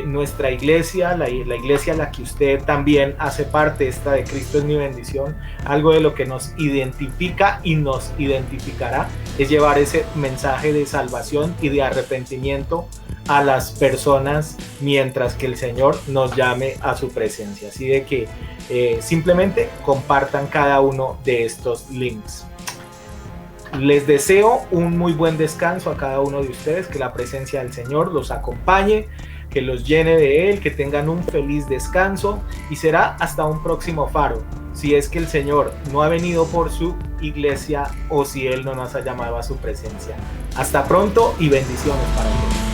nuestra iglesia, la iglesia a la que usted también hace parte, esta de Cristo es mi bendición, algo de lo que nos identifica y nos identificará es llevar ese mensaje de salvación y de arrepentimiento a las personas mientras que el Señor nos llame a su presencia. Así de que simplemente compartan cada uno de estos links. Les deseo un muy buen descanso a cada uno de ustedes, que la presencia del Señor los acompañe, que los llene de Él, que tengan un feliz descanso y será hasta un próximo faro, si es que el Señor no ha venido por su iglesia o si Él no nos ha llamado a su presencia. Hasta pronto y bendiciones para todos.